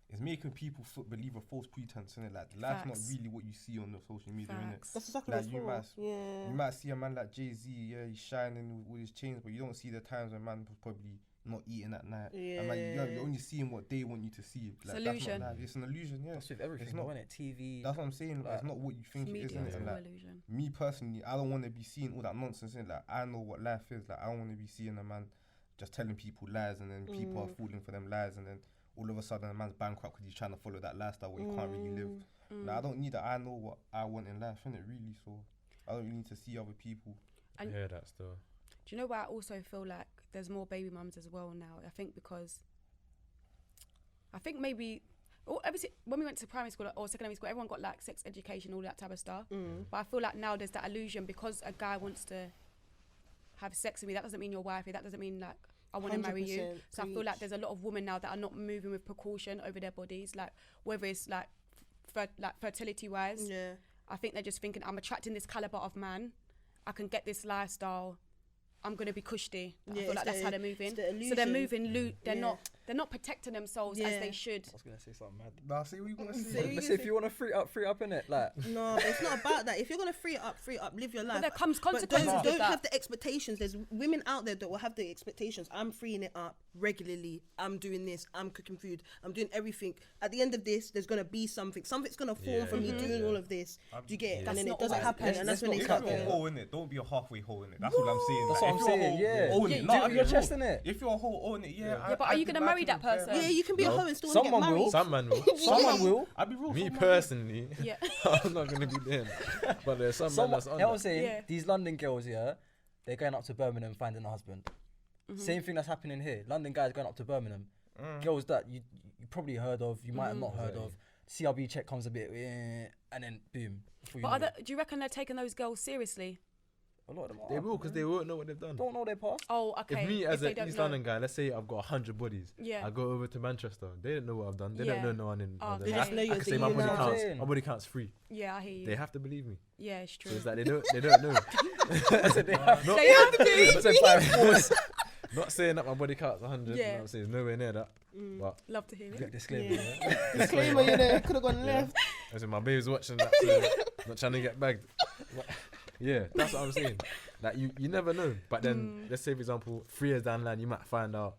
it's making people believe a false pretense in it. Like life's not Facts. really what you see on the social media, innit? Facts. That's exactly Like, what you it's for. Yeah. You might see a man like Jay-Z, yeah, he's shining with his chains, but you don't see the times when man was probably not eating at night. Yeah. And like, you're only seeing what they want you to see. It's Like, illusion. That's not life. It's an illusion, yeah. That's with everything, It's not- isn't it? TV. That's what I'm saying. Like, it's not what you think it is, Media innit? is And all like, illusion. me personally, I don't want to be seeing all that nonsense. Innit? Like, I know what life is. Like, I don't want to be seeing a man just telling people lies, and then people are falling for them lies, and then all of a sudden a man's bankrupt because he's trying to follow that lifestyle where you can't really live. Like, I don't need that. I know what I want in life, innit? Really, so I don't really need to see other people. And Yeah, that's the. do you know why I also feel like there's more baby mums as well now? I think because maybe when we went to primary school or secondary school, everyone got like sex education, all that type of stuff. But I feel like now there's that illusion because a guy wants to have sex with me. That doesn't mean you're wifey. That doesn't mean like I want to marry you. 100% So I feel like there's a lot of women now that are not moving with precaution over their bodies, like whether it's like fertility wise. Yeah. I think they're just thinking, I'm attracting this caliber of man. I can get this lifestyle. I'm gonna be cushy. I feel like that's how they're moving. So they're moving. They're not protecting themselves as they should. I was gonna say something mad. Nah, see what you want to Say say. Let's say if you want to free up innit? Like, No, but it's not about that. If you're gonna free it up, live your life. But there comes But consequences with don't that. have the expectations. There's women out there that will have the expectations. I'm freeing it up regularly. I'm doing this. I'm cooking food. I'm doing everything. At the end of this, there's gonna be something. Something's gonna form from me doing all of this. Do you get it? And then it doesn't happen, and that's when they If start you're a going. hole in it, don't be a halfway hole in it. That's what I'm saying. That's Like, what if I'm you're a saying, hole, yeah. own You it. do Nah, it I with your get chest, wrong. innit? If you're a whole, own it. Yeah. Yeah, but are you gonna marry that person? Yeah, you can be a hoe and still wanna get Someone married. will. Some man will. Someone will. I'll be real. Me someone- personally, Yeah. I'm not gonna be them. But there's some man that's on You know what I'm that. saying? Yeah. These London girls, yeah, they're going up to Birmingham finding a husband. Same thing that's happening here. London guys going up to Birmingham. Girls that you probably heard of, you might have not heard of. CRB check comes a bit, and then boom. before you But know it. do you reckon they're taking those girls seriously? A lot of them are. They will, because they won't know what they've done. Don't know their past. Oh, okay. If me as they an don't East know. London guy, let's say I've got 100 bodies, Yeah. I go over to Manchester. They don't know what I've done. They Yeah. don't know no one in Oh, London. they just know I you're can say the my body union. counts. Saying. My body counts free. Yeah, I hear you. They have to believe me. Yeah, it's true. So it's like they don't know. I said they have. Not, They have to. I said by force. not saying that my body counts 100. You know Yeah. what I'm saying? It's nowhere near that. But Love to hear it. Quick disclaimer. Yeah. Yeah. Disclaimer, you know, could have gone yeah. left. I said my baby's watching that, so not trying to get bagged. But, yeah, that's what I'm saying. Like you never know. But then let's say for example, 3 years down the line, you might find out,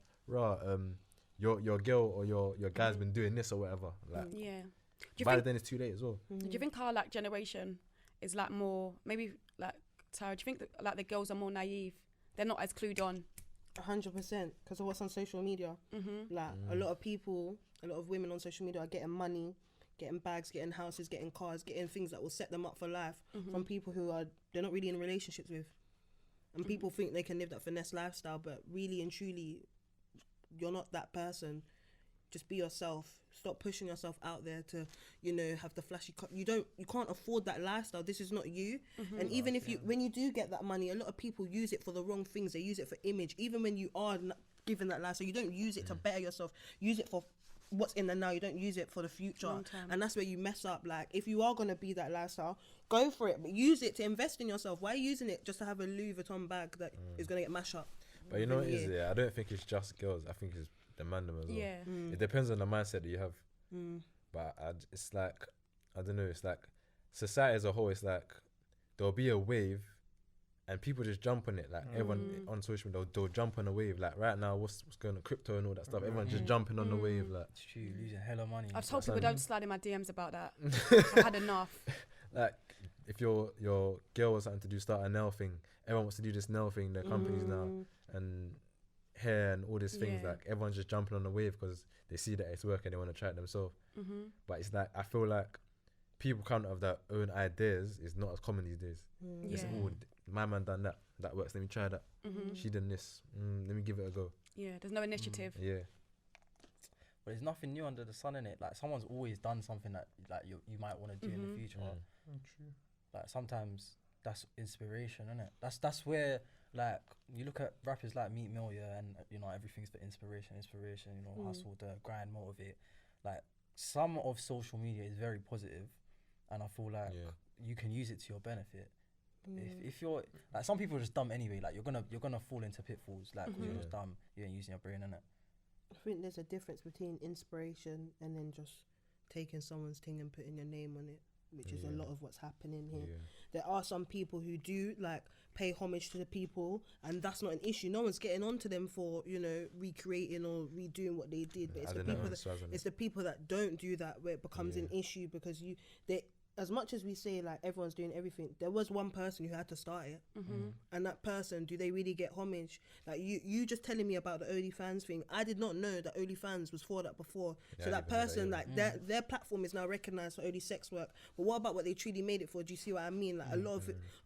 your girl or your guy's been doing this or whatever. Like Yeah. Do by you then it's too late as well. think our like generation is like more maybe like Tyra? Do you think that, like the girls are more naive? They're not as clued on. 100%, because of what's on social media. Like a lot of people, a lot of women on social media are getting money, getting bags, getting houses, getting cars, getting things that will set them up for life from people who they're not really in relationships with. And people think they can live that finesse lifestyle, but really and truly, you're not that person. Just be yourself. Stop pushing yourself out there to, have the flashy. You can't afford that lifestyle. This is not you. And even if when you do get that money, a lot of people use it for the wrong things. They use it for image. Even when you are given that lifestyle, you don't use it to better yourself. Use it for what's in the now. You don't use it for the future. Long term. And that's where you mess up. Like, if you are going to be that lifestyle, go for it. But use it to invest in yourself. Why are you using it just to have a Louis Vuitton bag that is going to get mashed up? But you know what it within a is, year? I don't think it's just girls. I think it's the man them as well. Yeah. It depends on the mindset that you have. But it's like, I don't know, it's like society as a whole, it's like there'll be a wave and people just jump on it. Like everyone on social media, they'll jump on a wave. Like right now, what's going on, crypto and all that stuff. Everyone's just jumping on the wave. Like, It's true, losing hella money. I've told That's people what I don't slide in my DMs about that. I've had enough. like if your girl was something to start a nail thing, everyone wants to do this nail thing. Their companies now and hair and all these things. Yeah. Like everyone's just jumping on the wave because they see that it's working. They want to try it themselves. But it's like I feel like people kind of have their own ideas. It's not as common these days. It's Yeah. all my man done that. That works. Let me try that. She done this. Let me give it a go. Yeah, there's no initiative. Yeah. But there's nothing new under the sun in it. Like someone's always done something that like you might want to do in the future. True. Like sometimes that's inspiration, isn't it? That's where like you look at rappers like Meek Mill, yeah, and everything's for inspiration, hustle, the grind, motivate. Like some of social media is very positive, and I feel like you can use it to your benefit. If you're like some people are just dumb anyway. Like you're gonna fall into pitfalls. Like 'cause you're just dumb. You ain't using your brain, innit? I think there's a difference between inspiration and then just taking someone's thing and putting your name on it. which is a lot of what's happening here. There are some people who do like pay homage to the people, and that's not an issue. No one's getting on to them for, you know, recreating or redoing what they did, but it's the people that don't do that where it becomes an issue, because as much as we say like everyone's doing everything, there was one person who had to start it, and that person, do they really get homage? Like you just telling me about the OnlyFans thing, I did not know that OnlyFans was for that before. So that person, like their platform is now recognized for only sex work, but what about what they truly made it for? Do you see what I mean? Like a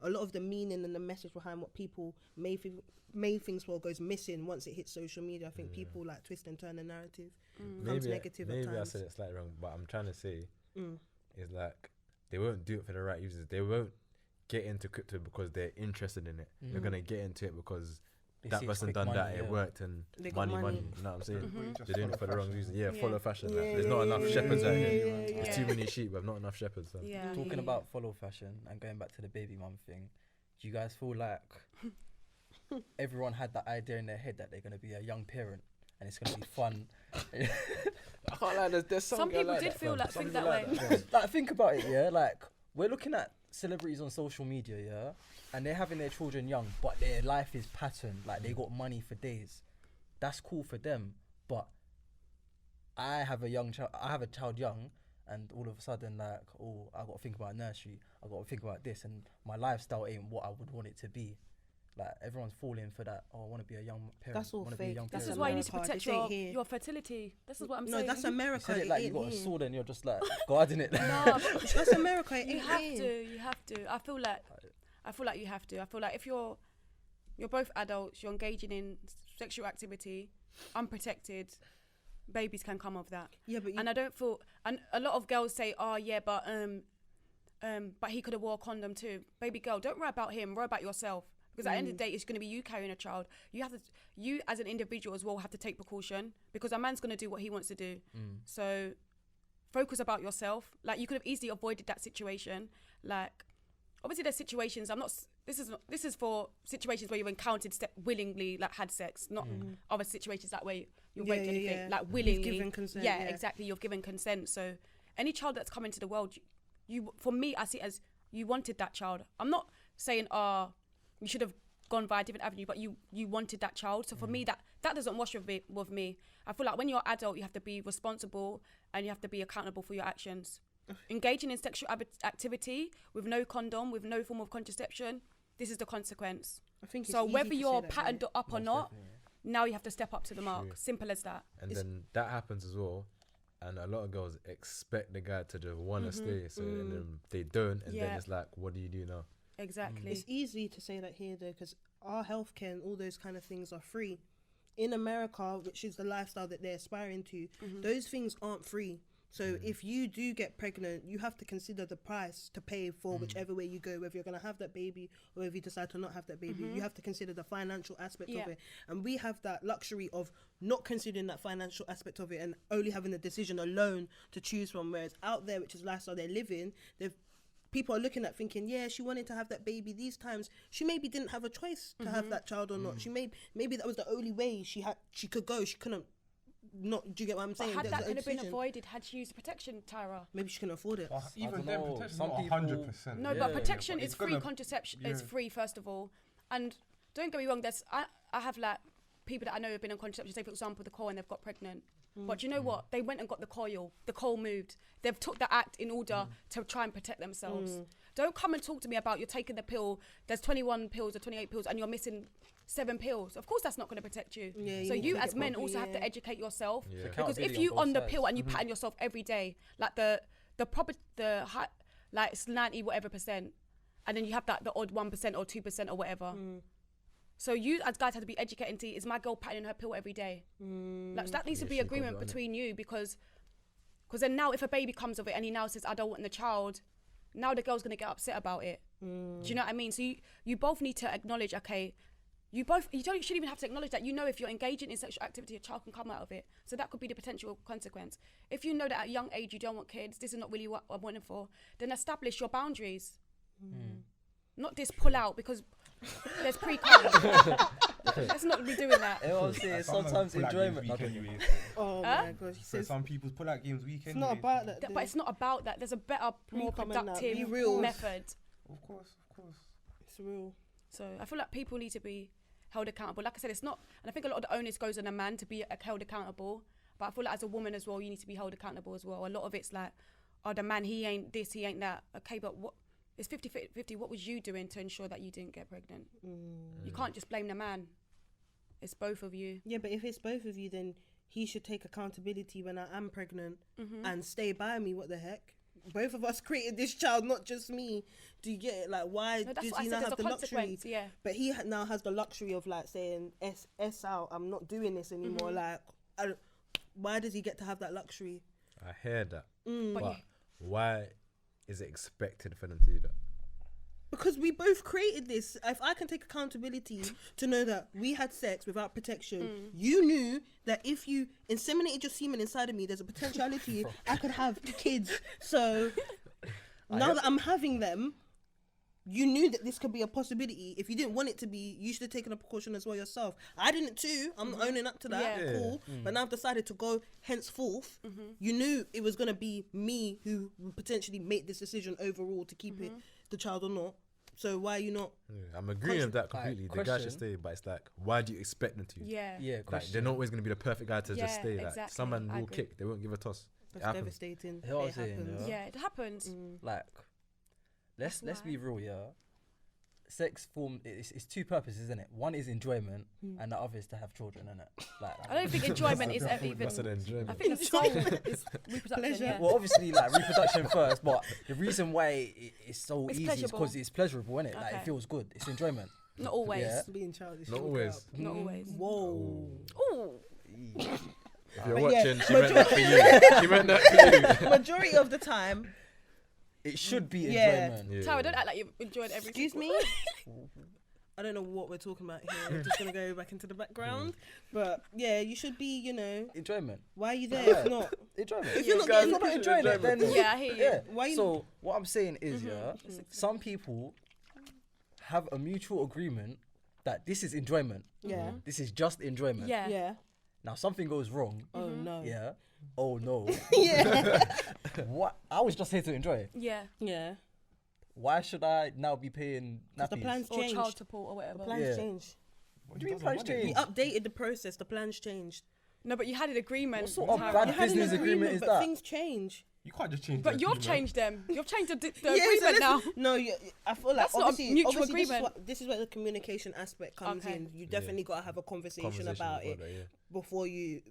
lot of the meaning and the message behind what people made things for goes missing once it hits social media. I think people like twist and turn the narrative, becomes negative at times. Maybe I said it slightly wrong, but I'm trying to say is like, they won't do it for the right reasons. They won't get into crypto because they're interested in it. They're gonna get into it because that person done that, it worked, and money. You know what I'm saying? They're doing it for the wrong reason. Follow fashion. There's not enough shepherds out here. There's too many sheep, but not enough shepherds. So. Talking about follow fashion and going back to the baby mum thing, do you guys feel like everyone had that idea in their head that they're gonna be a young parent and it's gonna be fun? I can't lie, there's some people did feel like think that way. Like, think about it, yeah. Like, we're looking at celebrities on social media, yeah, and they're having their children young, but their life is patterned. Like, they got money for days. That's cool for them, but I have a child young, and all of a sudden, like, oh, I got to think about nursery. I got to think about this, and my lifestyle ain't what I would want it to be. Like, everyone's falling for that. Oh, I want to be a young parent. That's all fake. This is why you need to protect your fertility. This is what I'm saying. No, that's America. You said it like you got a sword and you're just like guarding it. No, that's America. You have to. I feel like you have to. I feel like if you're both adults, you're engaging in sexual activity, unprotected, babies can come of that. Yeah, but and I don't feel. And a lot of girls say, "Oh, yeah, but he could have wore a condom too." Baby girl, don't worry about him. Worry about yourself. Because at the end of the day, it's going to be you carrying a child. You as an individual as well have to take precaution, because a man's going to do what he wants to do. So focus about yourself. Like, you could have easily avoided that situation. Like, obviously there's situations, this is for situations where you've encountered willingly, like, had sex, not other situations that way you're raped anything. Like, willingly. You've given consent. Yeah, exactly. You've given consent. So any child that's come into the world, you for me, I see it as you wanted that child. I'm not saying, you should have gone via a different avenue, but you wanted that child. So for me, that doesn't wash with me. I feel like when you're an adult, you have to be responsible and you have to be accountable for your actions. Engaging in sexual activity with no condom, with no form of contraception, this is the consequence. I think so. Whether you're patterned up or not, now you have to step up to the mark. Simple as that. And then that happens as well. And a lot of girls expect the guy to just want to stay, so and then they don't, and then it's like, what do you do now? Exactly. It's easy to say that here, though, because our healthcare and all those kind of things are free. In America, which is the lifestyle that they're aspiring to, those things aren't free. So if you do get pregnant, you have to consider the price to pay for whichever way you go, whether you're going to have that baby or if you decide to not have that baby. You have to consider the financial aspect of it. And we have that luxury of not considering that financial aspect of it and only having the decision alone to choose from. Whereas out there, which is lifestyle they're living, people are looking at thinking, yeah, she wanted to have that baby these times. She maybe didn't have a choice to have that child or not. She maybe that was the only way she could go. She couldn't not. Do you get what I'm saying? But that could have been avoided had she used protection, Tyra. Maybe she couldn't afford it. Even then, protection not 100%. No, but protection is free. Contraception is free, first of all. And don't get me wrong. I have like people that I know have been on contraception. Say for example, the coil, and they've got pregnant. But do you know what? They went and got the coil. The coil moved. They've took the act in order to try and protect themselves. Don't come and talk to me about you're taking the pill. There's 21 pills or 28 pills and you're missing 7 pills. Of course that's not going to protect you. So you as men also have to educate yourself. Because if you on the pill and you pattern yourself every day, like the high, like it's 90 whatever percent, and then you have the odd 1% or 2% or whatever. So you as guys have to be educated into, is my girl patterning her pill every day? Like, so that needs to be agreement between you, because then now if a baby comes of it and he now says, I don't want the child, now the girl's going to get upset about it. Do you know what I mean? So you both need to acknowledge, okay, you shouldn't even have to acknowledge that. You know, if you're engaging in sexual activity, a child can come out of it. So that could be the potential consequence. If you know that at a young age you don't want kids, this is not really what I'm wanting for, then establish your boundaries. Not this pull out, because there's pre-cum. Let's not be doing that. You know what I'm saying? Sometimes enjoyment. Oh Huh? my gosh. He So says some people pull out games weekend. it's not about that. But it's not about that. There's a better, more Pre-cum and that. productive Be real. method. Of course. It's real. So I feel like people need to be held accountable. Like I said, it's not, and I think a lot of the onus goes on a man to be held accountable. But I feel like as a woman as well, you need to be held accountable as well. A lot of it's like, oh, the man, he ain't this, he ain't that. Okay, but what? It's 50-50. What was you doing to ensure that you didn't get pregnant? You can't just blame the man. It's both of you. Yeah, but if it's both of you, then he should take accountability when I am pregnant and stay by me. What the heck? Both of us created this child, not just me. Do you get it? Like, why No, that's does what I he said, now there's have a the luxury? consequence, yeah. But he now has the luxury of like saying, S out, I'm not doing this anymore. Like, why does he get to have that luxury? I hear that. But But why is it expected for them to do that? Because we both created this. If I can take accountability to know that we had sex without protection, you knew that if you inseminated your semen inside of me, there's a potentiality I could have kids. So now that I'm having them, you knew that this could be a possibility. If you didn't want it to be, you should have taken a precaution as well yourself. I didn't too. I'm owning up to that. Yeah. Cool. But now I've decided to go henceforth. You knew it was going to be me who would potentially make this decision overall to keep it the child or not. So why are you not? Yeah, I'm agreeing with that completely. The guy question. should stay, but it's like, why do you expect them to? yeah. Yeah, Like, question. they're not always going to be the perfect guy to just Yeah, stay. Like, exactly. someone I will agree. kick, they won't give a toss. It That's happens. devastating. You know what I'm It saying, happens. Yeah, it happens. Like, let's That's be why. real, yeah. Sex form it's two purposes, isn't it? One is enjoyment, and the other is to have children, isn't it? Like, I don't think enjoyment is even. That's an enjoyment. I think the soul is reproduction. Pleasure. Yeah. well, obviously, like reproduction first, but the reason why it's so It's easy is pleasurable. because it's pleasurable, innit? Like, Okay. it feels good. It's enjoyment. Not always. Yeah. Being childish. Not look always. up. Not always. Whoa. Ooh. If you're But watching, yeah, she meant that for you. She meant that for you. Majority of the time, It should be Yeah. enjoyment. Yeah. Tyra, don't act like you've enjoyed every. excuse me. I don't know what we're talking about here. I'm just gonna go back into the background. But yeah, you should be. You know, Enjoyment. why are you there if not? Enjoyment. If you're not If getting you're not enjoying it, then Yeah, I hear you. yeah. Why you- So what I'm saying is, yeah, some people have a mutual agreement that this is enjoyment. Yeah. This is just enjoyment. Yeah. Yeah. Now something goes wrong. Oh no. Yeah. Oh no. Yeah. What? I was just here to enjoy it. Yeah. Yeah. Why should I now be paying Because the nappies? plans Or changed. child support or whatever. The plans Yeah. changed. What do you mean plans We change? updated the process. The plans changed. No, but you had an agreement. What sort of Tyra. bad You had an business agreement is but that? things change. You can't just change. But the you've agreement. changed them. You've changed the Yeah, so agreement now. No, I feel like That's not a obviously, mutual obviously agreement. This is where the communication aspect comes Okay. in. You definitely got to have a conversation about it that, yeah. before you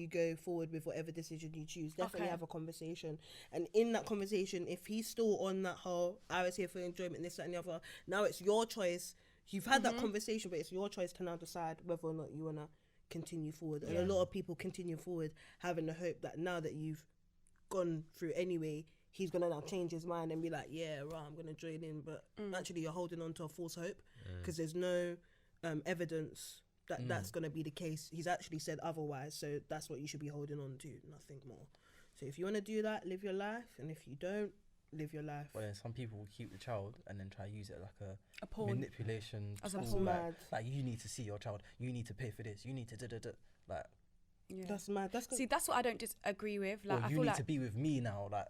go forward with whatever decision you choose. Definitely Okay. have a conversation, and in that conversation, if he's still on that whole I was here for enjoyment, this, that, and the other, now it's your choice. You've had that conversation, but it's your choice to now decide whether or not you wanna continue forward. And a lot of people continue forward having the hope that now that you've gone through anyway, he's gonna now change his mind and be like, yeah, right, I'm gonna join in. But actually, you're holding on to a false hope because there's no evidence that that's gonna be the case. He's actually said otherwise, so that's what you should be holding on to, nothing more. So if you wanna do that, live your life, and if you don't, live your life. But then some people will keep the child and then try to use it like A pawn. manipulation As a tool. pawn. Like, Mad. like you need to see your child. You need to pay for this. You need to da-da-da. Like, Yeah. That's mad. That's See, that's what I don't disagree with. Like, or I you feel need like to be with me now. Like,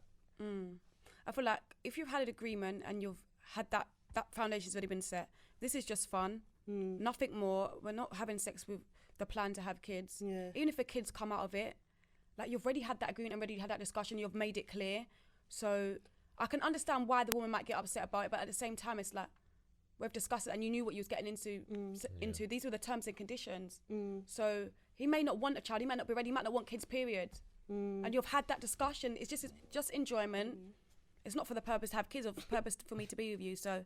I feel like if you've had an agreement and you've had that foundation's already been set, this is just fun. Nothing more. We're not having sex with the plan to have kids. Yeah. Even if the kids come out of it, like you've already had that agreement, already had that discussion, you've made it clear. So I can understand why the woman might get upset about it, but at the same time, it's like we've discussed it and you knew what you was getting into. These were the terms and conditions. So he may not want a child, he might not be ready, he might not want kids, period. And you've had that discussion. It's just enjoyment. It's not for the purpose to have kids or for the purpose for me to be with you. So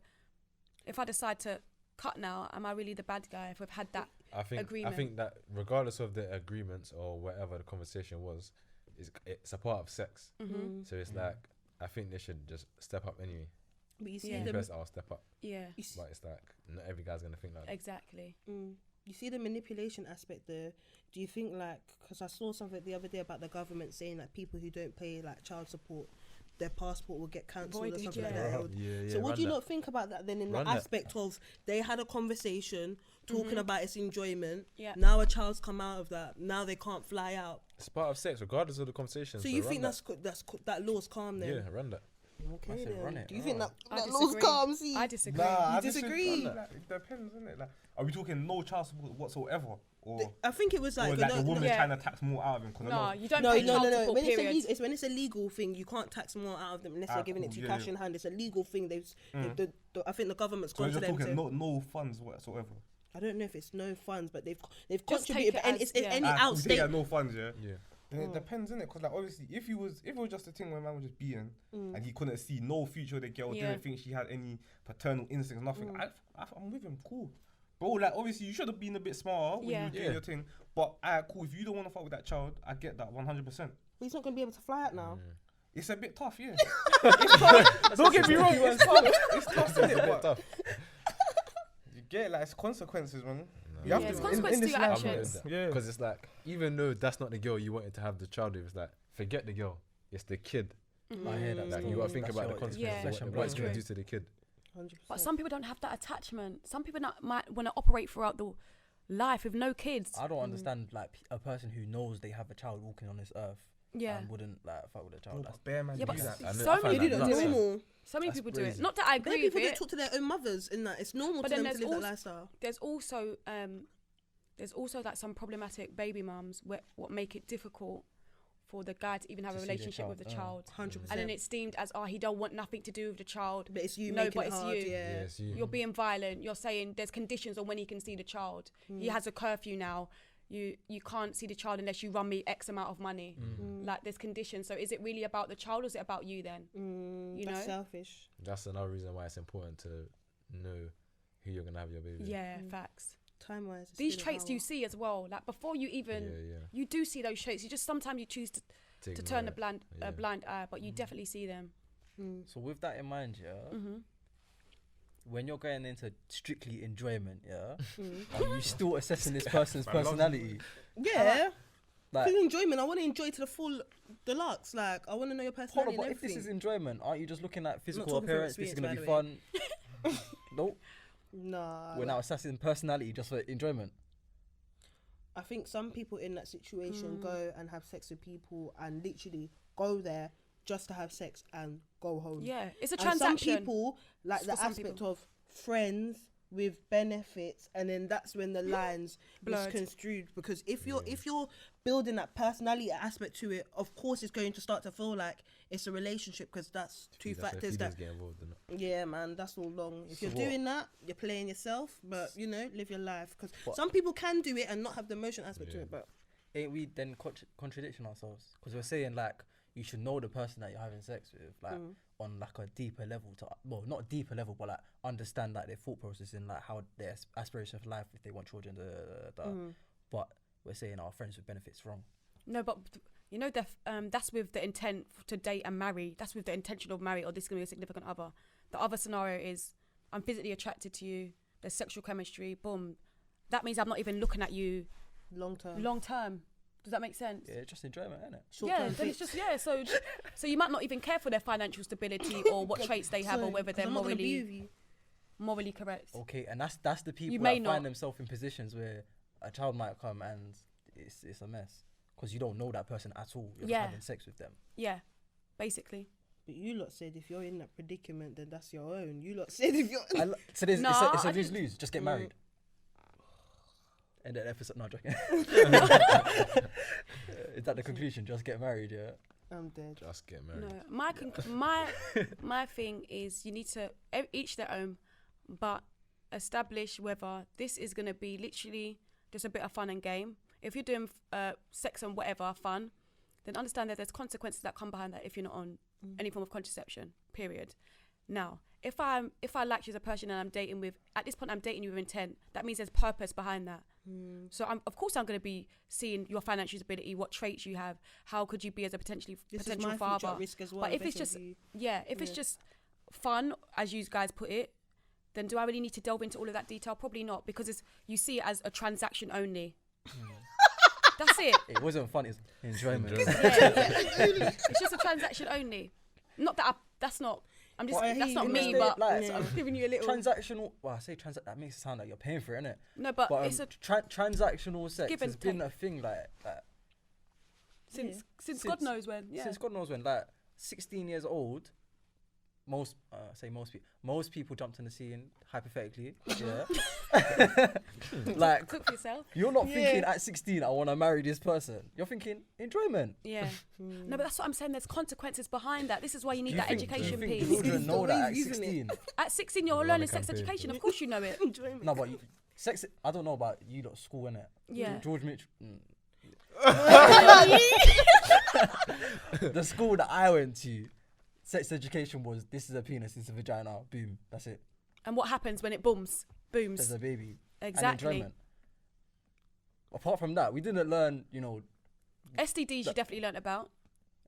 if I decide to cut now, am I really the bad guy if we've had that agreement? I think that regardless of the agreements or whatever the conversation was, it's a part of sex. So it's like, I think they should just step up anyway. But you see Yeah. the First, I'll step up. Yeah, But it's like, not every guy's going to think like that. exactly. You see the manipulation aspect there. Do you think, like, because I saw something the other day about the government saying that people who don't pay like child support their passport will get cancelled or Voided, something yeah. like that. Yeah, So what run do you that. not think about that then in Run the that. aspect of they had a conversation talking about its enjoyment. Yeah. Now a child's come out of that. Now they can't fly out. It's part of sex, regardless of the conversation. So you run think that. that law's calm then? Yeah, run that. Okay I said then. run it, Do you think run that I law's disagree. calm? See, I disagree. Nah, You I disagree. disagree? Like, it depends, isn't it? Like, are we talking no child support whatsoever, or I think it was like, or like no, the woman Yeah. trying to tax more out of him? 'Cause I No, know- you don't no, pay no, child no, no. support, When it's, period. it's when it's a legal thing, you can't tax more out of them unless they're giving it to you cool, cash yeah. in hand. It's a legal thing. I think the government's So gone we're to just them. talking To, no funds whatsoever. I don't know if it's no funds, but they've Just contributed. take But it and as- it's yeah. any Cool, out they state. got no funds, yeah. Yeah. Then it depends, innit? Because like obviously, if it was just a thing where man was just beaten and he couldn't see no future with the girl, Yeah. didn't think she had any paternal instincts, nothing. I'm with him, cool. Bro, like obviously you should have been a bit smarter when you Yeah. were doing Yeah. your thing. But cool, if you don't want to fuck with that child, I get that 100%. But he's not going to be able to fly out now. It's a bit tough, yeah. It's tough. Don't get me wrong, it's tough. It's tough, innit? It's a bit But tough. you get it, like it's consequences, man. You Yeah, have it's to consequences to this your life, actions. Yeah. Because it's like, even though that's not the girl you wanted to have the child with, it's like, forget the girl. It's the kid. I hear that. Like, still. you got to think That's about the your- consequences. Yeah. flesh and What it's blood. going to do to the kid. 100%. But some people don't have that attachment. Some people might want to operate throughout the life with no kids. I don't understand like a person who knows they have a child walking on this earth Yeah. and wouldn't like fuck with a child. That's Bear man Yeah, do but that. I know- so I find many They do that that nuts. normal. So many That's people do it. crazy. Not that I There are agree with people that it. talk to their own mothers in that. It's normal But to then them to there's live that also- lifestyle. There's also like some problematic baby mums what make it difficult for the guy to even have To a see their relationship with the child. 100%. And then it's deemed as, he don't want nothing to do with the child. But it's you No, making but it it's hard. you. Yeah. Yes, you. You're being violent. You're saying there's conditions on when he can see the child. He has a curfew now. You can't see the child unless you run me X amount of money. Like there's conditions. So is it really about the child or is it about you then? You That's know? selfish. That's another reason why it's important to know who you're going to have your baby with. Yeah, facts. Time wise. These traits do you see as well. Like before you even, Yeah. you do see those traits. You just sometimes you choose to ignore turn a it. blind Yeah. blind eye, but you definitely see them. So with that in mind, yeah, when you're going into strictly enjoyment, yeah, are you still assessing this person's Man, love- personality? Yeah. Like, Feel enjoyment. I want to enjoy to the full deluxe. Like I want to know your hold personality on, but and if this everything. is enjoyment, aren't you just looking at physical talking from appearance? This is gonna be experience, fun. Nope. Nah. We're now assessing personality just for enjoyment. I think some people in that situation go and have sex with people and literally go there just to have sex and go home. Yeah, it's a And some transaction. people like For the some aspect people. of friends with benefits, and then that's when the lines Blurred. misconstrued. Because if you're building that personality aspect to it, of course it's going to start to feel like it's a relationship, because that's two That's where factors that. feelings get involved in it. Yeah, man, that's all long. If So you're what? doing that, you're playing yourself, but live your life. Because What? some people can do it and not have the emotion aspect to Yeah. it, but Ain't we then contradicting ourselves? Because we're saying like you should know the person that you're having sex with, like on like a deeper level well, not a deeper level, but like understand like their thought process and like how their aspiration of life, if they want children, but we're saying our friends with benefits wrong. No, but you know that's with the intent to date and marry. That's with the intention of marry, or this is gonna be a significant other. The other scenario is I'm physically attracted to you. There's sexual chemistry. Boom. That means I'm not even looking at you long term. long term. Does that make sense? Yeah, just enjoyment, isn't it? Yeah, then it's just so you might not even care for their financial stability or what traits they have, or whether they're I'm not gonna be with you. morally correct. Okay, and that's the people may that not. find themselves in positions where a child might come and it's a mess because you don't know that person at all. You're just Yeah. having sex with them. Yeah, basically. But you lot said if you're in that predicament, then that's your own. You lot said if you're. So there's, No, it's a I lose-lose. Just get married. End of the episode. No, joking. Is that the conclusion? Just get married, yeah? I'm dead. Just get married. No, my thing is you need to each their own, but establish whether this is gonna be literally just a bit of fun and game. If you're doing sex and whatever fun, then understand that there's consequences that come behind that if you're not on any form of contraception. Period. Now, if I like you as a person and I'm dating with, at this point I'm dating you with intent, that means there's purpose behind that. So of course I'm going to be seeing your financial stability, what traits you have, how could you be as a potential This is my father. future at risk as well. But if it's just it's just fun, as you guys put it, then do I really need to delve into all of that detail? Probably not, because you see it as a transaction only. That's it. It wasn't fun. It's enjoyment. It's just a transaction only. Not that that's not. I'm just. But That's not in me, the but like, yeah. I'm giving you a little. transactional. Well, I say that makes it sound like you're paying for it, innit? No, but But it's a transactional sex give and has been take. a thing like since Since- God knows when. Yeah. since God knows when. Like 16 years old, most people jumped in the scene hypothetically. Yeah. Like Cook for yourself. you're not Yeah. thinking at 16 I want to marry this person. You're thinking enjoyment. Yeah. No, but that's what I'm saying. There's consequences behind that. This is why you need Do you that think- do you education think piece. children It's the know that at ways, isn't it? 16? At 16, you're Run learning a sex campaign education. for Of course, you know it. Enjoyment. No, but sex. I don't know about you lot school, innit? Yeah. George Mitchell. The school that I went to, sex education was this is a penis, this is a vagina, boom, that's it. And what happens when it booms? Booms. There's a baby. And Exactly. enjoyment. Apart from that, we didn't learn, STDs you definitely learnt about.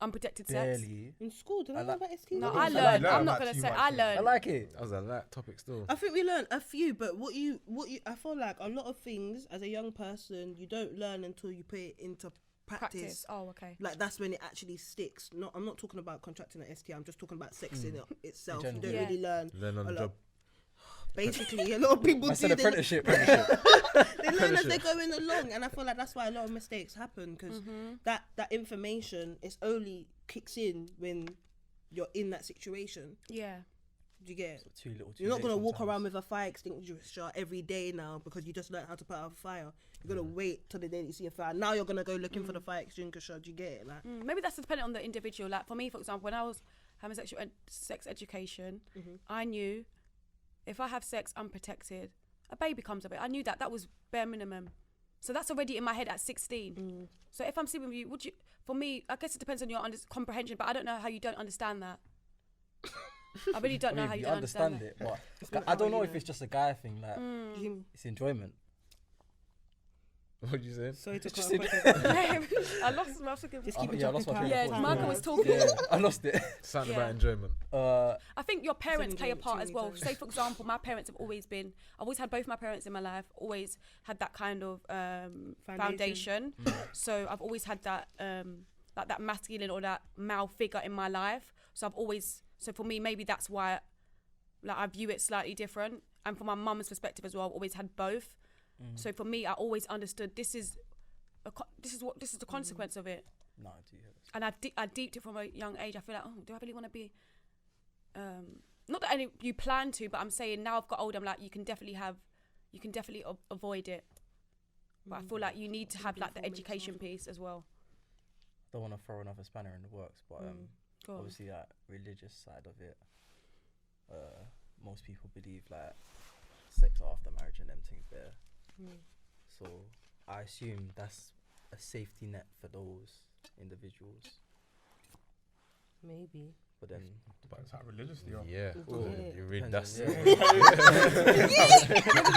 Unprotected sex. barely. In school, did I I know like- about STDs? No, I I don't learned. learn I'm not about gonna too say much, I yeah. learned. I like it. That was a light topic still. I think we learned a few, but what you, I feel like a lot of things as a young person you don't learn until you put it into practice. Oh, okay. Like that's when it actually sticks. I'm not talking about contracting an STI. I'm just talking about sex in it itself. In You general. don't really learn. Learn on a the lot. job. Basically, a lot of people I do. said They apprenticeship. learn as Apprenticeship. they're going along, and I feel like that's why a lot of mistakes happen because that information is only kicks in when you're in that situation. Yeah. Do you get it? Too little, too You're not late gonna walk sometimes. around with a fire extinguisher every day now because you just learned how to put out a fire. You're gonna wait till the day that you see a fire. Now you're gonna go looking for the fire extinguisher. Do you get it? Like, Maybe that's dependent on the individual. Like for me, for example, when I was having sex education, I knew if I have sex unprotected, a baby comes of it. I knew that was bare minimum. So that's already in my head at 16. So if I'm sleeping with you, would you? For me, I guess it depends on your comprehension, but I don't know how you don't understand that. I really don't know how you don't understand it. not But I how don't know you if know. it's just a guy thing. Like it's enjoyment. What did you say? sorry to Just cut that. I lost my fucking. Just keep it I lost my talking train Yeah, of thought. Micah was talking. Yeah, I lost it. Something Yeah. about enjoyment. I think your parents play a Sending part too as many well. times. Say, for example, my parents have always been. I've always had both my parents in my life. Always had that kind of foundation. So I've always had that like that masculine or that male figure in my life. So I've always. So for me, maybe that's why, like, I view it slightly different. And from my mum's perspective as well, I've always had both. So for me, I always understood this is the consequence of it. No, I do. And I deeped it from a young age. I feel like, do I really want to be? Not that you plan to, but I'm saying now I've got older. I'm like, you can definitely avoid it. But I feel like you need to have like the education piece as well. Don't want to throw another spanner in the works, but Go on. obviously that religious side of it. Most people believe like sex after marriage and them things there. So I assume that's a safety net for those individuals. Maybe. But then Depends how religious they are. Yeah. Yeah. You read Depends that's on-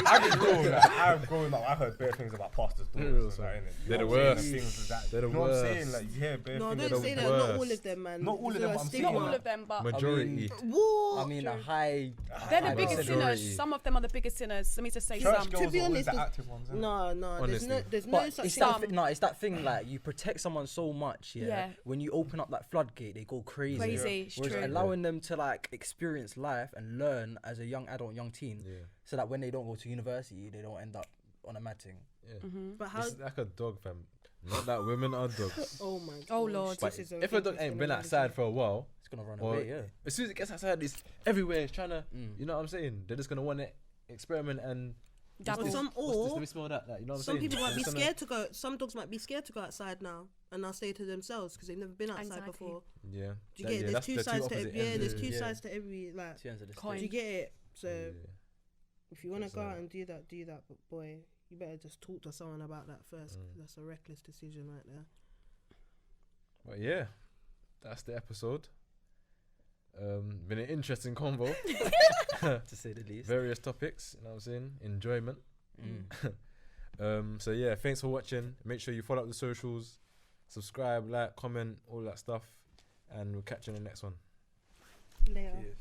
I've grown up. I've heard bare things about pastors' Yeah, daughters. so and that, innit? they're You the know what I'm worst. saying? Things like that. They're the You know what I'm saying? worst. Like you hear bare No, things. don't say that. worst. Not all of them, man. Not all of There's them, a but I'm stigma. Not all of them, but majority. What? I mean, a high. they're the high biggest percentage. sinners. Some of them are the biggest sinners. Let me just say Church some. girls be are always honest, the there's- active ones. Innit? No, there's Honestly. no But such it's thing. that no, it's that thing like you protect someone so much, yeah. Yeah. When you open up that floodgate, they go crazy. Crazy, it's Whereas true. allowing them to like experience life and learn as a young adult, young teen, Yeah. so that when they don't go to university, they don't end up on a mad thing. Yeah. But how? It's like a dog, fam. Not that women are dogs. Oh my. Oh, gosh, Lord. But this is if a dog ain't been outside for a while, It's gonna run or away, yeah. as soon as it gets outside, it's everywhere. It's trying to, Mm. you know what I'm saying? They're just gonna want to experiment and. Dabble. what's this? Some- What's this? or Let me smell that. Like, you know what I'm some saying? people might be They're just scared to go. Some dogs might be scared to go outside now, and they'll stay to themselves because they've never been outside Anxiety. before. gonna- Yeah. Do you That- get it? yeah, There's that's two the sides to opposite every. Yeah, ends, there's two yeah. sides to every like. Two ends of the Coin. Do you stick. get it? So Yeah. if you want to That's go right. out and do that, do that. But boy, you better just talk to someone about that first. 'Cause that's a reckless decision right there. But yeah, that's the episode. Been an interesting convo. To say the least. Various topics, you know what I'm saying? Enjoyment. Mm. So yeah, thanks for watching. Make sure you follow up the socials, subscribe, like, comment, all that stuff, and we'll catch you in the next one. Later. Cheers.